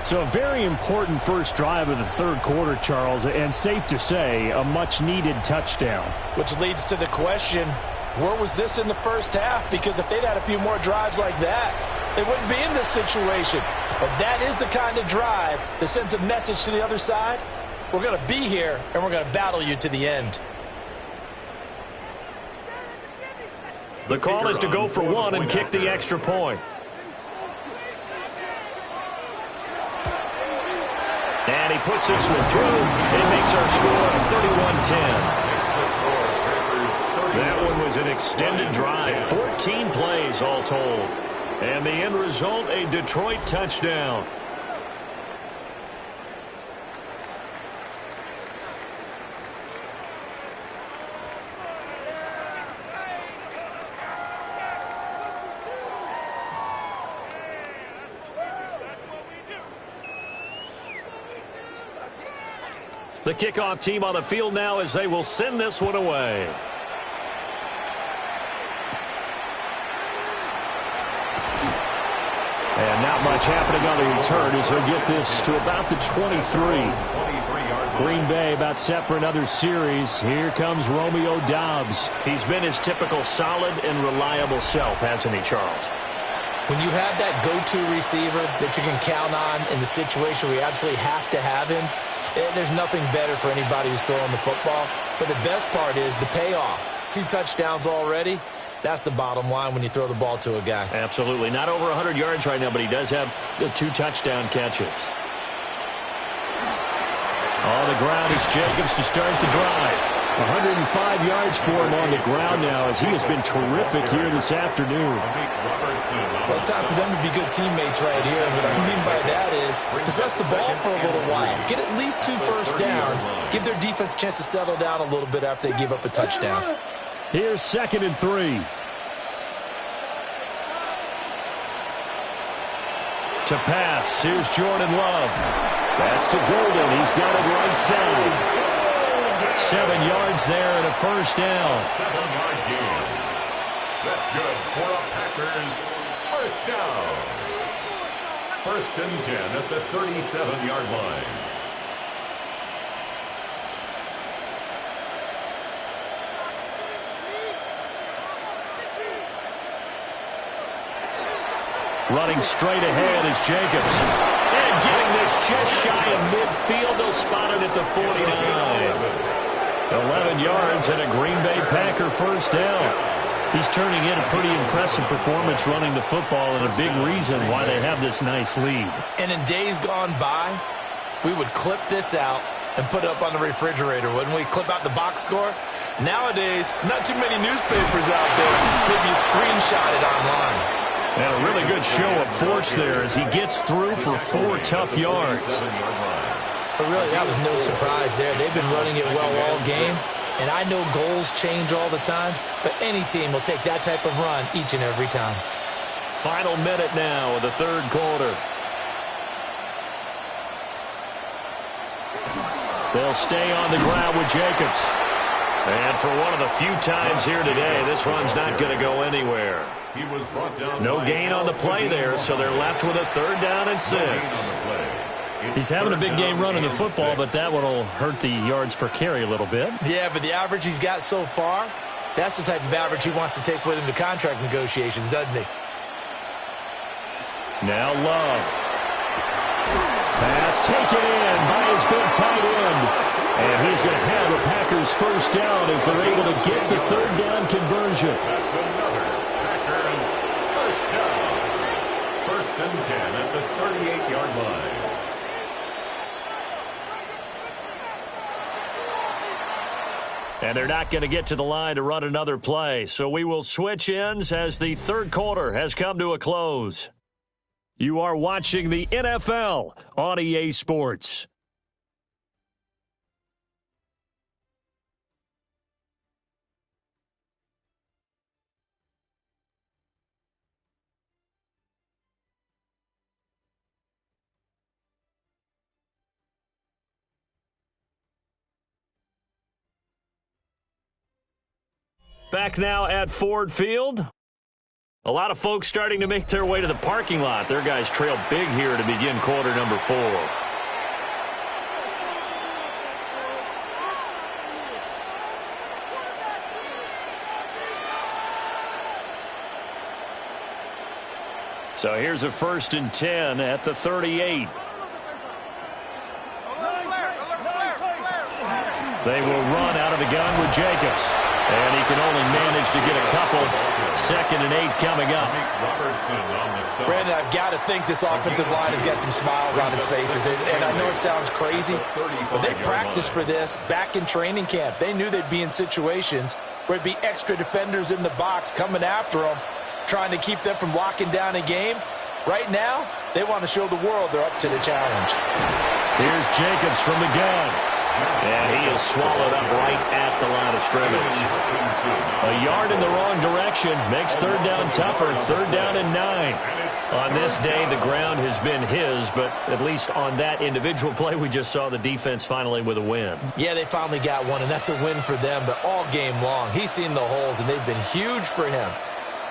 So a very important first drive of the 3rd quarter, Charles, and safe to say, a much-needed touchdown. Which leads to the question, where was this in the first half? Because if they'd had a few more drives like that, they wouldn't be in this situation. But that is the kind of drive that sends a message to the other side. We're going to be here, and we're going to battle you to the end. The call is to go for 1 and kick the extra point. And he puts this one through. It makes our score 31-10. That one was an extended drive. 14 plays all told. And the end result, a Detroit touchdown. The kickoff team on the field now as they will send this one away. And not much happening on the return as he'll get this to about the 23. Green Bay about set for another series. Here comes Romeo Doubs. He's been his typical solid and reliable self, hasn't he, Charles? When you have that go-to receiver that you can count on in the situation where you absolutely have to have him, there's nothing better for anybody who's throwing the football. But the best part is the payoff. 2 touchdowns already. That's the bottom line when you throw the ball to a guy. Absolutely. Not over 100 yards right now, but he does have the 2 touchdown catches. On the ground is Jacobs to start the drive. 105 yards for him on the ground now as he has been terrific here this afternoon. Well, it's time for them to be good teammates right here. And what I mean by that is possess the ball for a little while. Get at least 2 first downs. Give their defense a chance to settle down a little bit after they give up a touchdown. Here's 2nd and 3. To pass, here's Jordan Love. That's to Golden. He's got it right side. 7 yards there and a first down. 7-yard gain. That's good for a Packers first down. 1st and 10 at the 37-yard line. Running straight ahead is Jacobs. And getting this just shy of midfield. They'll spot it at the 49. 11 yards and a Green Bay Packer first down. He's turning in a pretty impressive performance running the football and a big reason why they have this nice lead. And in days gone by, we would clip this out and put it up on the refrigerator, wouldn't we? Clip out the box score. Nowadays, not too many newspapers out there. Maybe you screenshot it online. And a really good show of force there as he gets through for 4 tough yards. But really, that was no surprise there. They've been running it well all game. And I know goals change all the time, but any team will take that type of run each and every time. Final minute now of the 3rd quarter. They'll stay on the ground with Jacobs. And for one of the few times here today, this run's not going to go anywhere. No gain on the play there, so they're left with a 3rd down and 6. He's having a big game running the football, but that one will hurt the yards per carry a little bit. Yeah, but the average he's got so far, that's the type of average he wants to take with him to contract negotiations, doesn't he? Now Love. Pass taken in by his big tight end. And he's going to have the Packers first down as they're able to get the 3rd down conversion. That's another Packers first down. 1st and 10 at the 38-yard line. And they're not going to get to the line to run another play. So we will switch ends as the 3rd quarter has come to a close. You are watching the NFL on EA Sports. Back now at Ford Field. A lot of folks starting to make their way to the parking lot. Their guys trail big here to begin quarter number 4. So here's a 1st and 10 at the 38. They will run out of the gun with Jacobs. And he can only manage to get a couple. 2nd and 8 coming up. Brandon, I've got to think this offensive line has got some smiles on its faces. And I know it sounds crazy, but they practiced for this back in training camp. They knew they'd be in situations where it'd be extra defenders in the box coming after them. trying to keep them from locking down a game. Right now, they want to show the world they're up to the challenge. Here's Jacobs from the gun. And he is swallowed up right at the line of scrimmage. A yard in the wrong direction makes third down tougher. Third down and 9. On this day, the ground has been his, but at least on that individual play, we just saw the defense finally with a win. Yeah, they finally got one, and that's a win for them, but all game long, he's seen the holes, and they've been huge for him.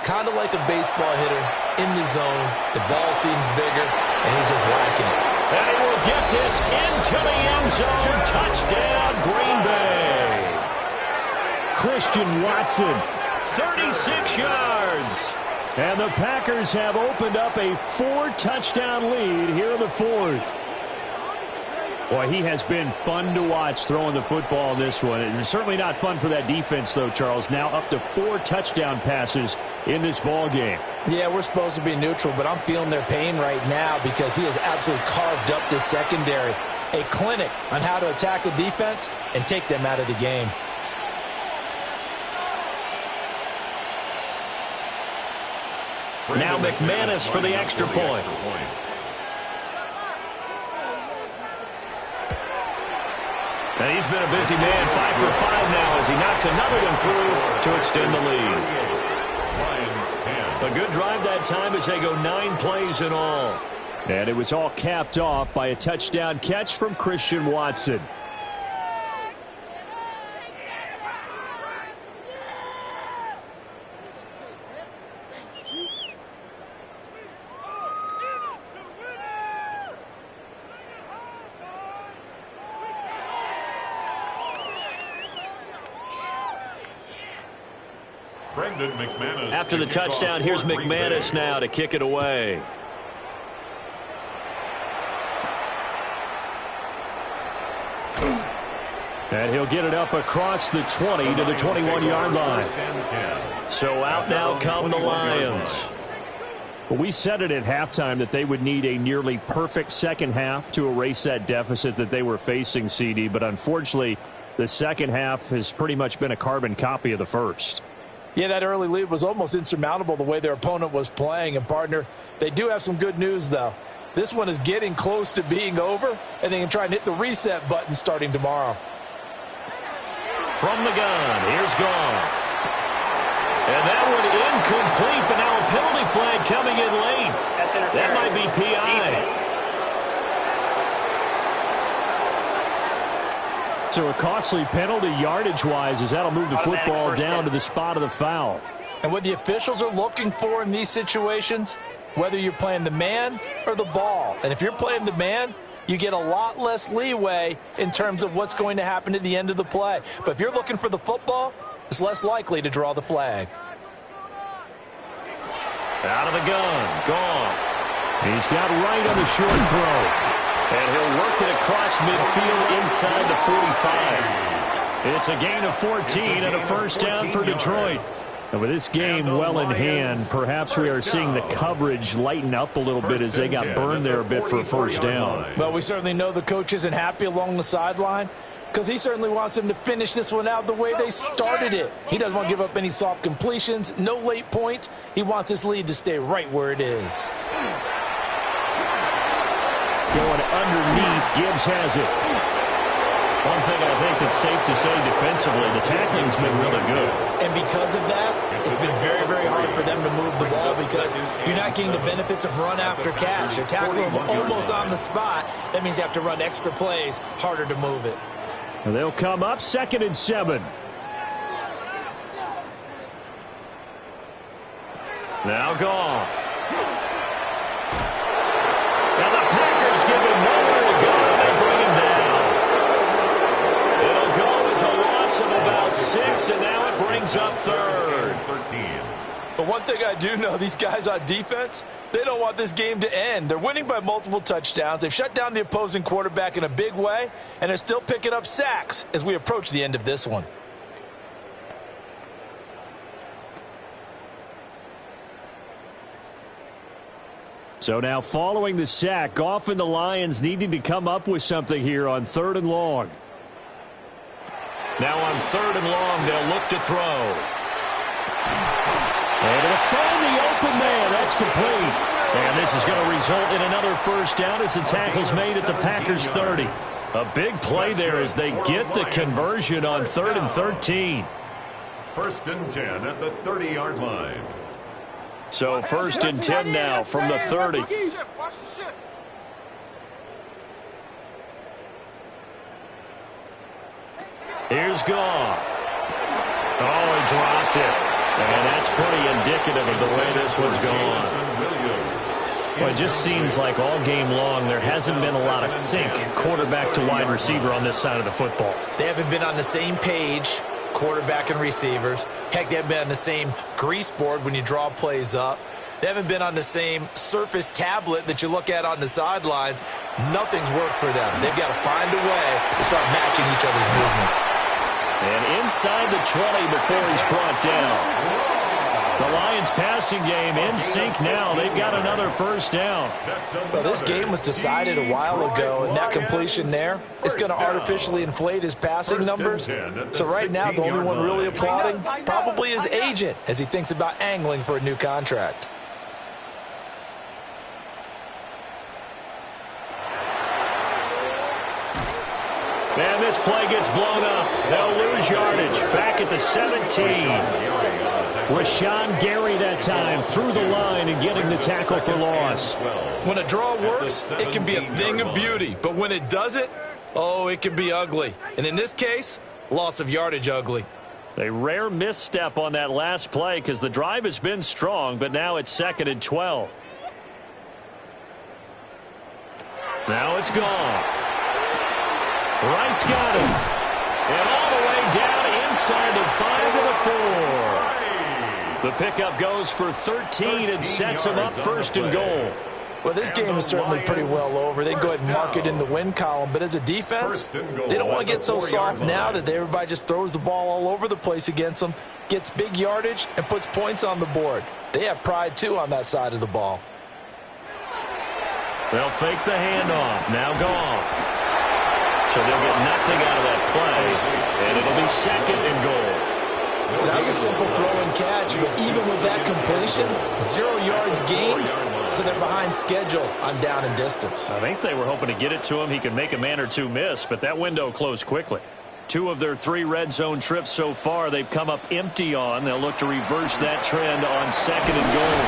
Kind of like a baseball hitter in the zone. The ball seems bigger, and he's just whacking it. And he will get this into the end zone. Touchdown, Green Bay. Christian Watson, 36 yards. And the Packers have opened up a 4-touchdown lead here in the fourth. Boy, he has been fun to watch throwing the football in this one. It's certainly not fun for that defense, though, Charles. Now up to 4 touchdown passes in this ball game. Yeah, we're supposed to be neutral, but I'm feeling their pain right now because he has absolutely carved up this secondary. A clinic on how to attack a defense and take them out of the game. Now McManus for the extra point. And he's been a busy man, 5 for 5 now as he knocks another one through to extend the lead. A good drive that time as they go 9 plays in all. And it was all capped off by a touchdown catch from Christian Watson. After the touchdown, here's McManus now to kick it away. And he'll get it up across the 20 to the 21-yard line. So out now come the Lions. Well, we said it at halftime that they would need a nearly perfect second half to erase that deficit that they were facing, CD. But unfortunately, the second half has pretty much been a carbon copy of the first. Yeah, that early lead was almost insurmountable the way their opponent was playing. And, partner, they do have some good news, though. This one is getting close to being over, and they can try and hit the reset button starting tomorrow. From the gun, here's Goff. And that one incomplete, but now a penalty flag coming in late. That might be PI. So a costly penalty yardage-wise as that'll move the football down to the spot of the foul. And what the officials are looking for in these situations, whether you're playing the man or the ball. And if you're playing the man, you get a lot less leeway in terms of what's going to happen at the end of the play. But if you're looking for the football, it's less likely to draw the flag. Out of the gun, Goff. He's got right on the short throw. And he'll work it across midfield inside the 45. It's a gain of 14 and a first down for Detroit. And with this game well in hand, perhaps we are seeing the coverage lighten up a little bit as they got burned there a bit for a first down. Well, we certainly know the coach isn't happy along the sideline because he certainly wants them to finish this one out the way they started it. He doesn't want to give up any soft completions, no late points. He wants his lead to stay right where it is. Going underneath, Gibbs has it. One thing I think that's safe to say defensively, the tackling's been really good. And because of that, it's been very, very hard for them to move the ball because you're not getting the benefits of run after catch. They're tackling them almost on the spot. That means you have to run extra plays, harder to move it. And they'll come up 2nd and 7. Now Goff. And the Packers give him nowhere to go, and they bring him down. It'll go as a loss of about 6, and now it brings up 3rd. But one thing I do know, these guys on defense, they don't want this game to end. They're winning by multiple touchdowns. They've shut down the opposing quarterback in a big way, and they're still picking up sacks as we approach the end of this one. So now following the sack, Goff and the Lions needing to come up with something here on 3rd and long. Now on 3rd and long, they'll look to throw. And it'll find the open man. That's complete. And this is going to result in another first down as the tackle's made at the Packers' 30. A big play there as they get the conversion on 3rd and 13. 1st and 10 at the 30-yard line. So 1st and 10 now from the 30. Here's Goff. Oh, he dropped it. And that's pretty indicative of the way this one's gone. Well, it just seems like all game long there hasn't been a lot of sync quarterback to wide receiver on this side of the football. They haven't been on the same page, quarterback and receivers. Heck, they haven't been on the same grease board when you draw plays up. They haven't been on the same Surface tablet that you look at on the sidelines. Nothing's worked for them. They've got to find a way to start matching each other's movements. And inside the 20 before he's brought down. The Lions passing game in sync now. They've got another first down. Well, this game was decided a while ago, and that completion there is going to artificially inflate his passing numbers. So right now, the only one really applauding probably his agent as he thinks about angling for a new contract. And this play gets blown up. They'll lose yardage. Back at the 17. Rashawn Gary that time through the line and getting the tackle for loss. When a draw works, it can be a thing of beauty. But when it doesn't, oh, it can be ugly. And in this case, loss of yardage ugly. A rare misstep on that last play because the drive has been strong, but now it's 2nd and 12. Now it's gone. Wright's got him. And all the way down inside the 5 to the 4. The pickup goes for 13 and sets him up 1st and goal. Well, this game is certainly pretty well over. They can go ahead and mark it in the win column. But as a defense, they don't want to get so soft now that everybody just throws the ball all over the place against them, gets big yardage, and puts points on the board. They have pride, too, on that side of the ball. They'll fake the handoff. Now Goff. So they'll get nothing out of that play, and it'll be 2nd and goal. That was a simple throw and catch, but even with that completion, 0 yards gained, so they're behind schedule on down and distance. I think they were hoping to get it to him. He could make a man or two miss, but that window closed quickly. 2 of their 3 red zone trips so far they've come up empty on. They'll look to reverse that trend on 2nd and goal.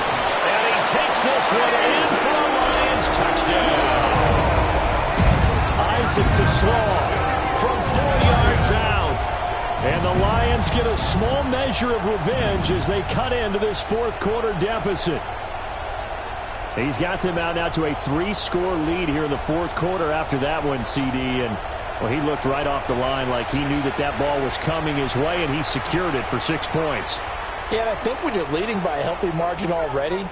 And he takes this one in for a Lions touchdown. Isaac to Slaw from 4 yards out. And the Lions get a small measure of revenge as they cut into this 4th quarter deficit. He's got them out now to a 3-score lead here in the 4th quarter after that one, CD. And, well, he looked right off the line like he knew that that ball was coming his way, and he secured it for 6 points. Yeah, and I think when you're leading by a healthy margin already,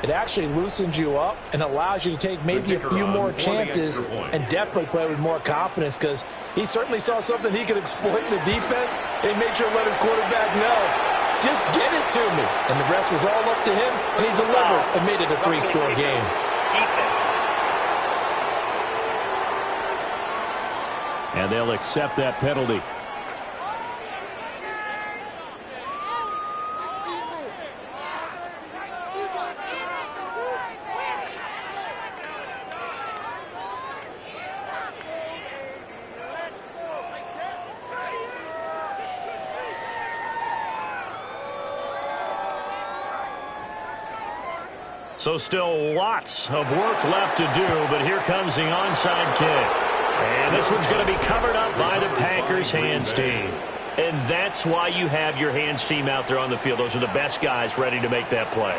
it actually loosens you up and allows you to take maybe a few more chances and definitely play with more confidence because he certainly saw something he could exploit in the defense and he made sure to let his quarterback know, just get it to me. And the rest was all up to him, and he delivered and made it a 3-score game. And they'll accept that penalty. So still lots of work left to do, but here comes the onside kick. And this one's going to be covered up by the Packers hands team. And that's why you have your hands team out there on the field. Those are the best guys ready to make that play.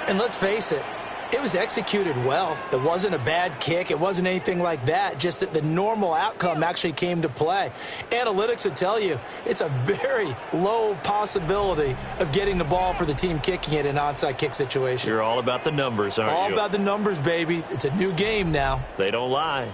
And let's face it, it was executed well. It wasn't a bad kick. It wasn't anything like that, just that the normal outcome actually came to play. Analytics will tell you it's a very low possibility of getting the ball for the team kicking it in an onside kick situation. You're all about the numbers, aren't you? All about the numbers, baby. It's a new game now. They don't lie.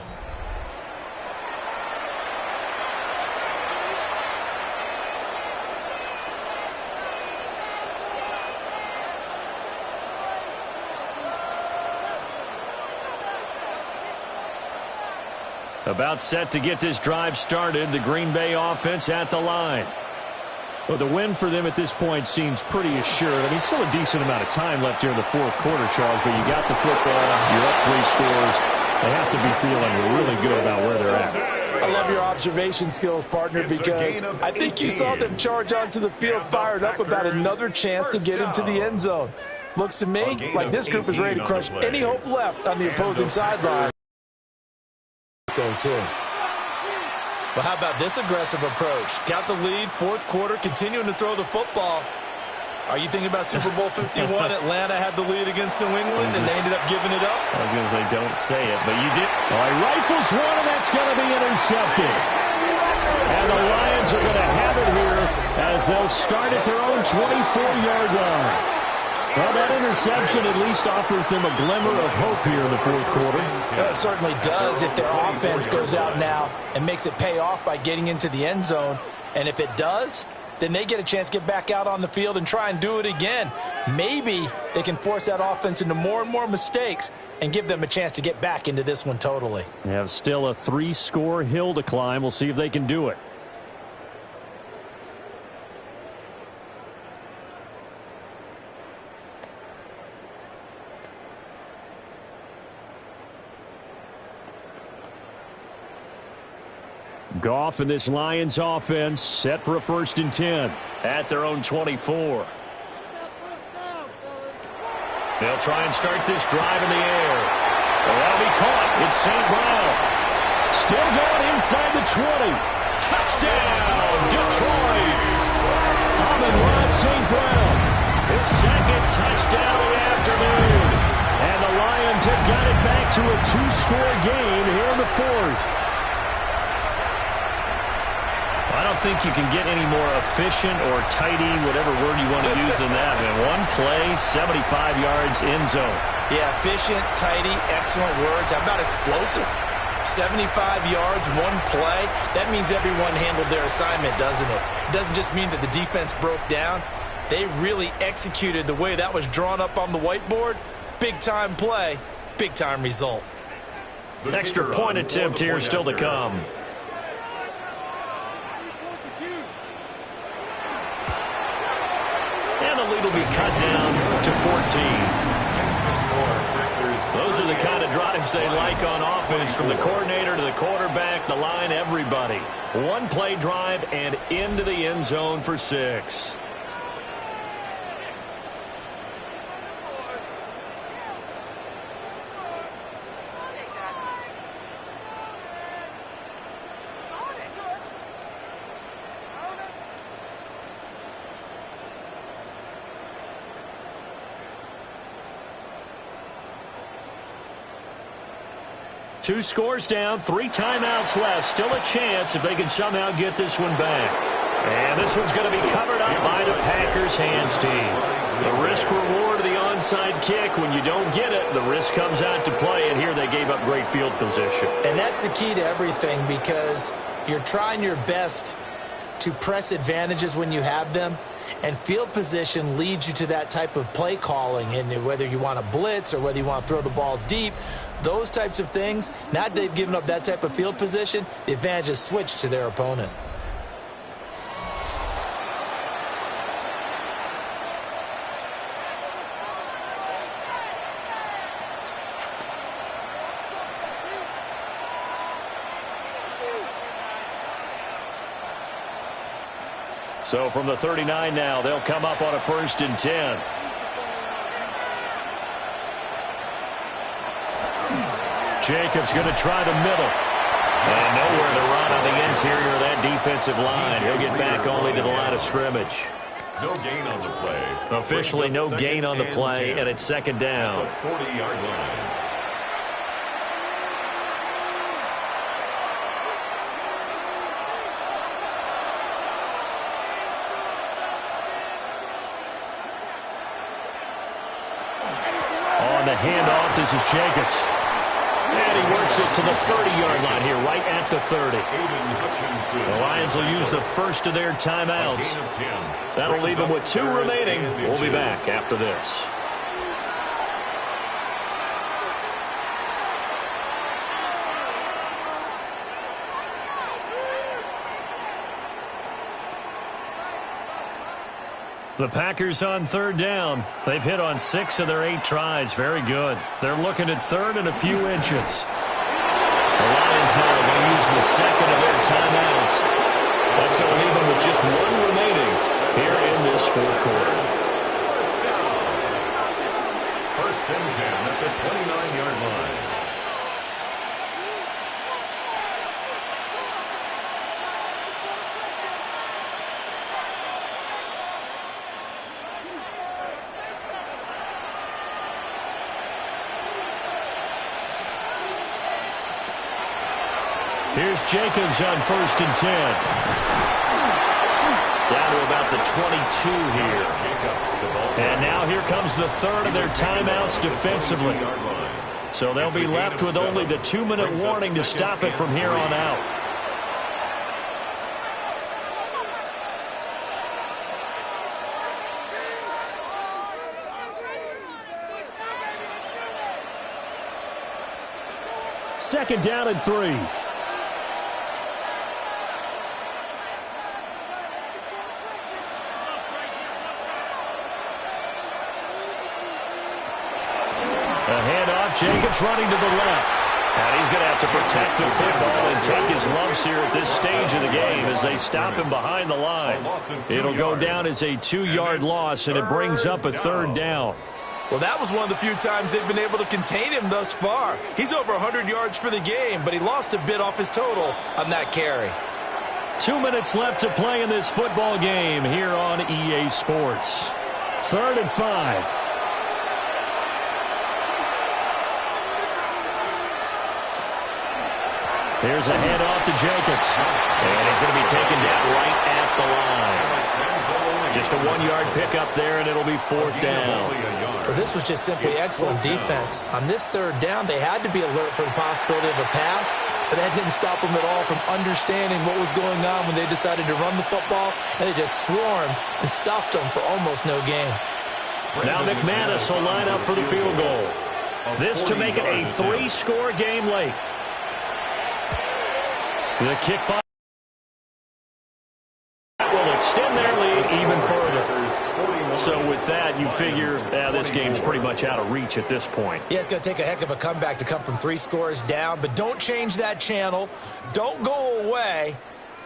About set to get this drive started. The Green Bay offense at the line. Well, the win for them at this point seems pretty assured. I mean, still a decent amount of time left here in the fourth quarter, Charles, but you got the football, you're up 3 scores. They have to be feeling really good about where they're at. I love your observation skills, partner, because I think you saw them charge onto the field fired up about another chance to get into the end zone. Looks to me like this group is ready to crush any hope left on the opposing sideline. Too. Well, how about this aggressive approach? Got the lead, fourth quarter, continuing to throw the football. Are you thinking about Super Bowl 51? Atlanta had the lead against New England, and they ended up giving it up? I was going to say, don't say it, but you did. All right, rifles one, and that's going to be intercepted. And the Lions are going to have it here as they'll start at their own 24-yard line. Well, that interception at least offers them a glimmer of hope here in the fourth quarter. It certainly does if their offense goes out now and makes it pay off by getting into the end zone. And if it does, then they get a chance to get back out on the field and try and do it again. Maybe they can force that offense into more and more mistakes and give them a chance to get back into this one totally. They have still a 3-score hill to climb. We'll see if they can do it. Goff and this Lions offense set for a 1st and 10 at their own 24. They'll try and start this drive in the air. Well, that'll be caught. It's St. Brown. Still going inside the 20. Touchdown, Detroit. Amon-Ra St. Brown. His 2nd touchdown of the afternoon. And the Lions have got it back to a 2-score game here in the 4th. I don't think you can get any more efficient or tidy, whatever word you want to use in that. And one play, 75 yards, end zone. Yeah, efficient, tidy, excellent words. How about explosive? 75 yards, one play. That means everyone handled their assignment, doesn't it? It doesn't just mean that the defense broke down. They really executed the way that was drawn up on the whiteboard. Big-time play, big-time result. Extra point attempt here still to come. Lead will be cut down to 14. Those are the kind of drives they like on offense, from the coordinator to the quarterback, the line, everybody. One play drive and into the end zone for 6. Two scores down, 3 timeouts left. Still a chance if they can somehow get this one back. And this one's going to be covered up by the Packers hands team. The risk reward of the onside kick. When you don't get it, the risk comes out to play. And here they gave up great field position. And that's the key to everything, because you're trying your best to press advantages when you have them. And field position leads you to that type of play calling, and whether you want to blitz or whether you want to throw the ball deep, those types of things. Now that they've given up that type of field position, the advantage is switched to their opponent. So from the 39 now, they'll come up on a 1st and 10. Jacobs going to try the middle. And nowhere to run on the interior of that defensive line. He'll get back only to the line of scrimmage. No gain on the play. Officially no gain on the play, and it's 2nd down. 40-yard line. On the handoff, this is Jacobs. And he works it to the 30-yard line here, right at the 30. The Lions will use the first of their timeouts. That'll leave them with 2 remaining. We'll be back after this. The Packers on third down. They've hit on 6 of their 8 tries. Very good. They're looking at third and a few inches. The Lions now are going to use the second of their timeouts. That's going to leave them with just 1 remaining here in this fourth quarter. First and 10 at the 29-yard line. Here's Jacobs on first and 10. Down to about the 22 here. And now here comes the third of their timeouts defensively. So they'll be left with only the 2-minute warning to stop it from here on out. Second down and 3. Jacobs running to the left. And he's going to have to protect the football and take his lumps here at this stage of the game as they stop him behind the line. It'll go down as a 2-yard loss, and it brings up a third down. Well, that was one of the few times they've been able to contain him thus far. He's over 100 yards for the game, but he lost a bit off his total on that carry. 2 minutes left to play in this football game here on EA Sports. 3rd and 5. Here's a handoff to Jacobs. And he's going to be taken down right at the line. Just a 1-yard pickup there, and it'll be 4th down. Well, this was just simply excellent defense. On this 3rd down, they had to be alert for the possibility of a pass, but that didn't stop them at all from understanding what was going on when they decided to run the football, and they just swarmed and stuffed them for almost no gain. Now McManus will line up for the field goal. This to make it a 3-score game late. The kick by will extend their lead even further. So with that, you figure this game's pretty much out of reach at this point. Yeah, it's going to take a heck of a comeback to come from 3 scores down, but don't change that channel. Don't go away.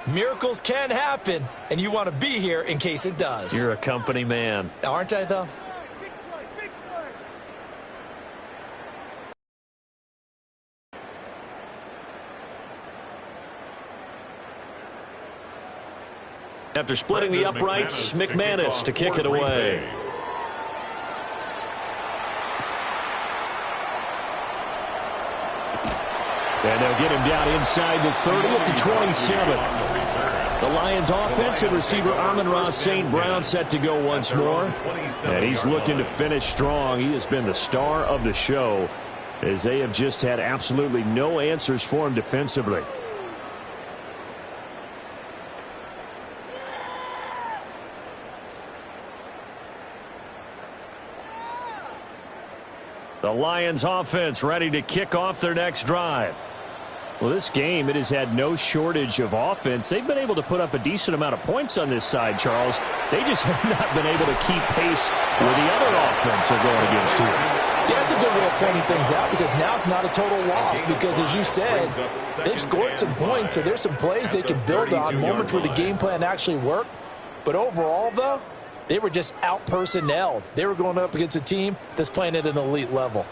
Miracles can happen, and you want to be here in case it does. You're a company man. Aren't I, though? After splitting the uprights, McManus to kick it away. And they'll get him down inside the 30 at the 27. The Lions offense and receiver Amon-Ra St. Brown set to go once more. And he's looking to finish strong. He has been the star of the show as they have just had absolutely no answers for him defensively. The Lions offense ready to kick off their next drive. Well, this game, it has had no shortage of offense. They've been able to put up a decent amount of points on this side, Charles. They just have not been able to keep pace with the other offense they're going against here. Yeah, that's a good way of pointing things out because now it's not a total loss because, as you said, they've scored some points, so there's some plays they can build on, moments where the game plan actually worked. But overall, though, they were just out-personnelled. They were going up against a team that's playing at an elite level.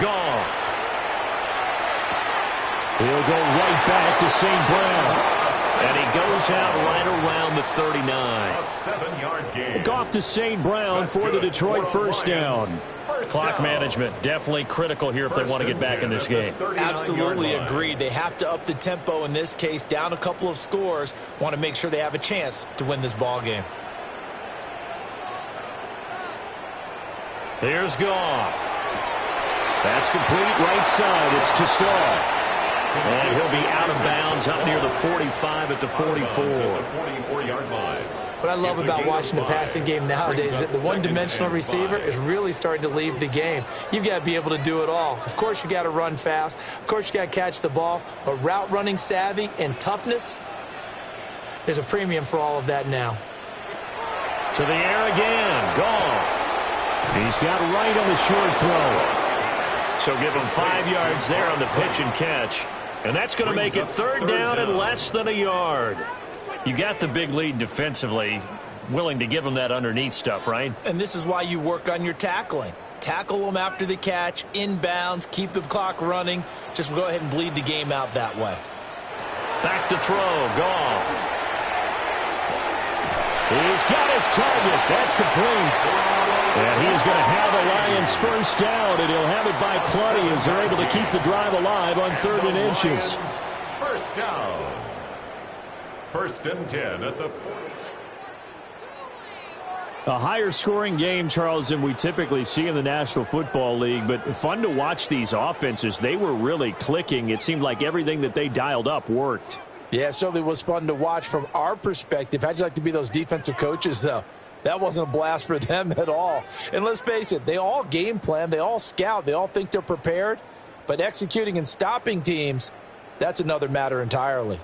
Goff. He'll go right back to St. Brown. And he goes out right around the 39. A 7-yard gain. Goff to St. Brown for the Detroit first down. Clock management definitely critical here if they want to get back in this game. Absolutely agreed. They have to up the tempo in this case, down a couple of scores. Want to make sure they have a chance to win this ball game. Here's Goff. That's complete right side. It's to Slaw. And he'll be out of bounds up near the 45 at the 44. What I love about watching the passing game nowadays is that the one-dimensional receiver is really starting to leave the game. You've got to be able to do it all. Of course, you got to run fast. Of course, you got to catch the ball. But route running savvy and toughness, There's a premium for all of that now. To the air again. Goff. He's got right on the short throw. So give him 5 yards there on the pitch and catch. And that's going to make it third down and less than a yard. You got the big lead defensively. Willing to give him that underneath stuff, right? And this is why you work on your tackling. Tackle them after the catch, inbounds, keep the clock running. Just go ahead and bleed the game out that way. Back to throw. Goff. He's got his target. That's complete. And he's going to have the Lions first down, and he'll have it by plenty as they're able to keep the drive alive on 3rd and inches. First down. 1st and 10 at the 40. A higher scoring game, Charles, than we typically see in the National Football League, but fun to watch these offenses. They were really clicking. It seemed like everything that they dialed up worked. Yeah, it certainly was fun to watch from our perspective. How'd you like to be those defensive coaches, though? That wasn't a blast for them at all. And let's face it, they all game plan, they all scout, they all think they're prepared, but executing and stopping teams, that's another matter entirely.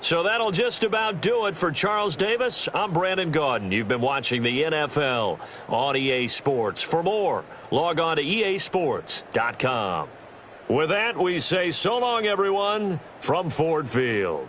So that'll just about do it for Charles Davis. I'm Brandon Gaudin. You've been watching the NFL on EA Sports. For more, log on to easports.com. With that, we say so long, everyone, from Ford Field.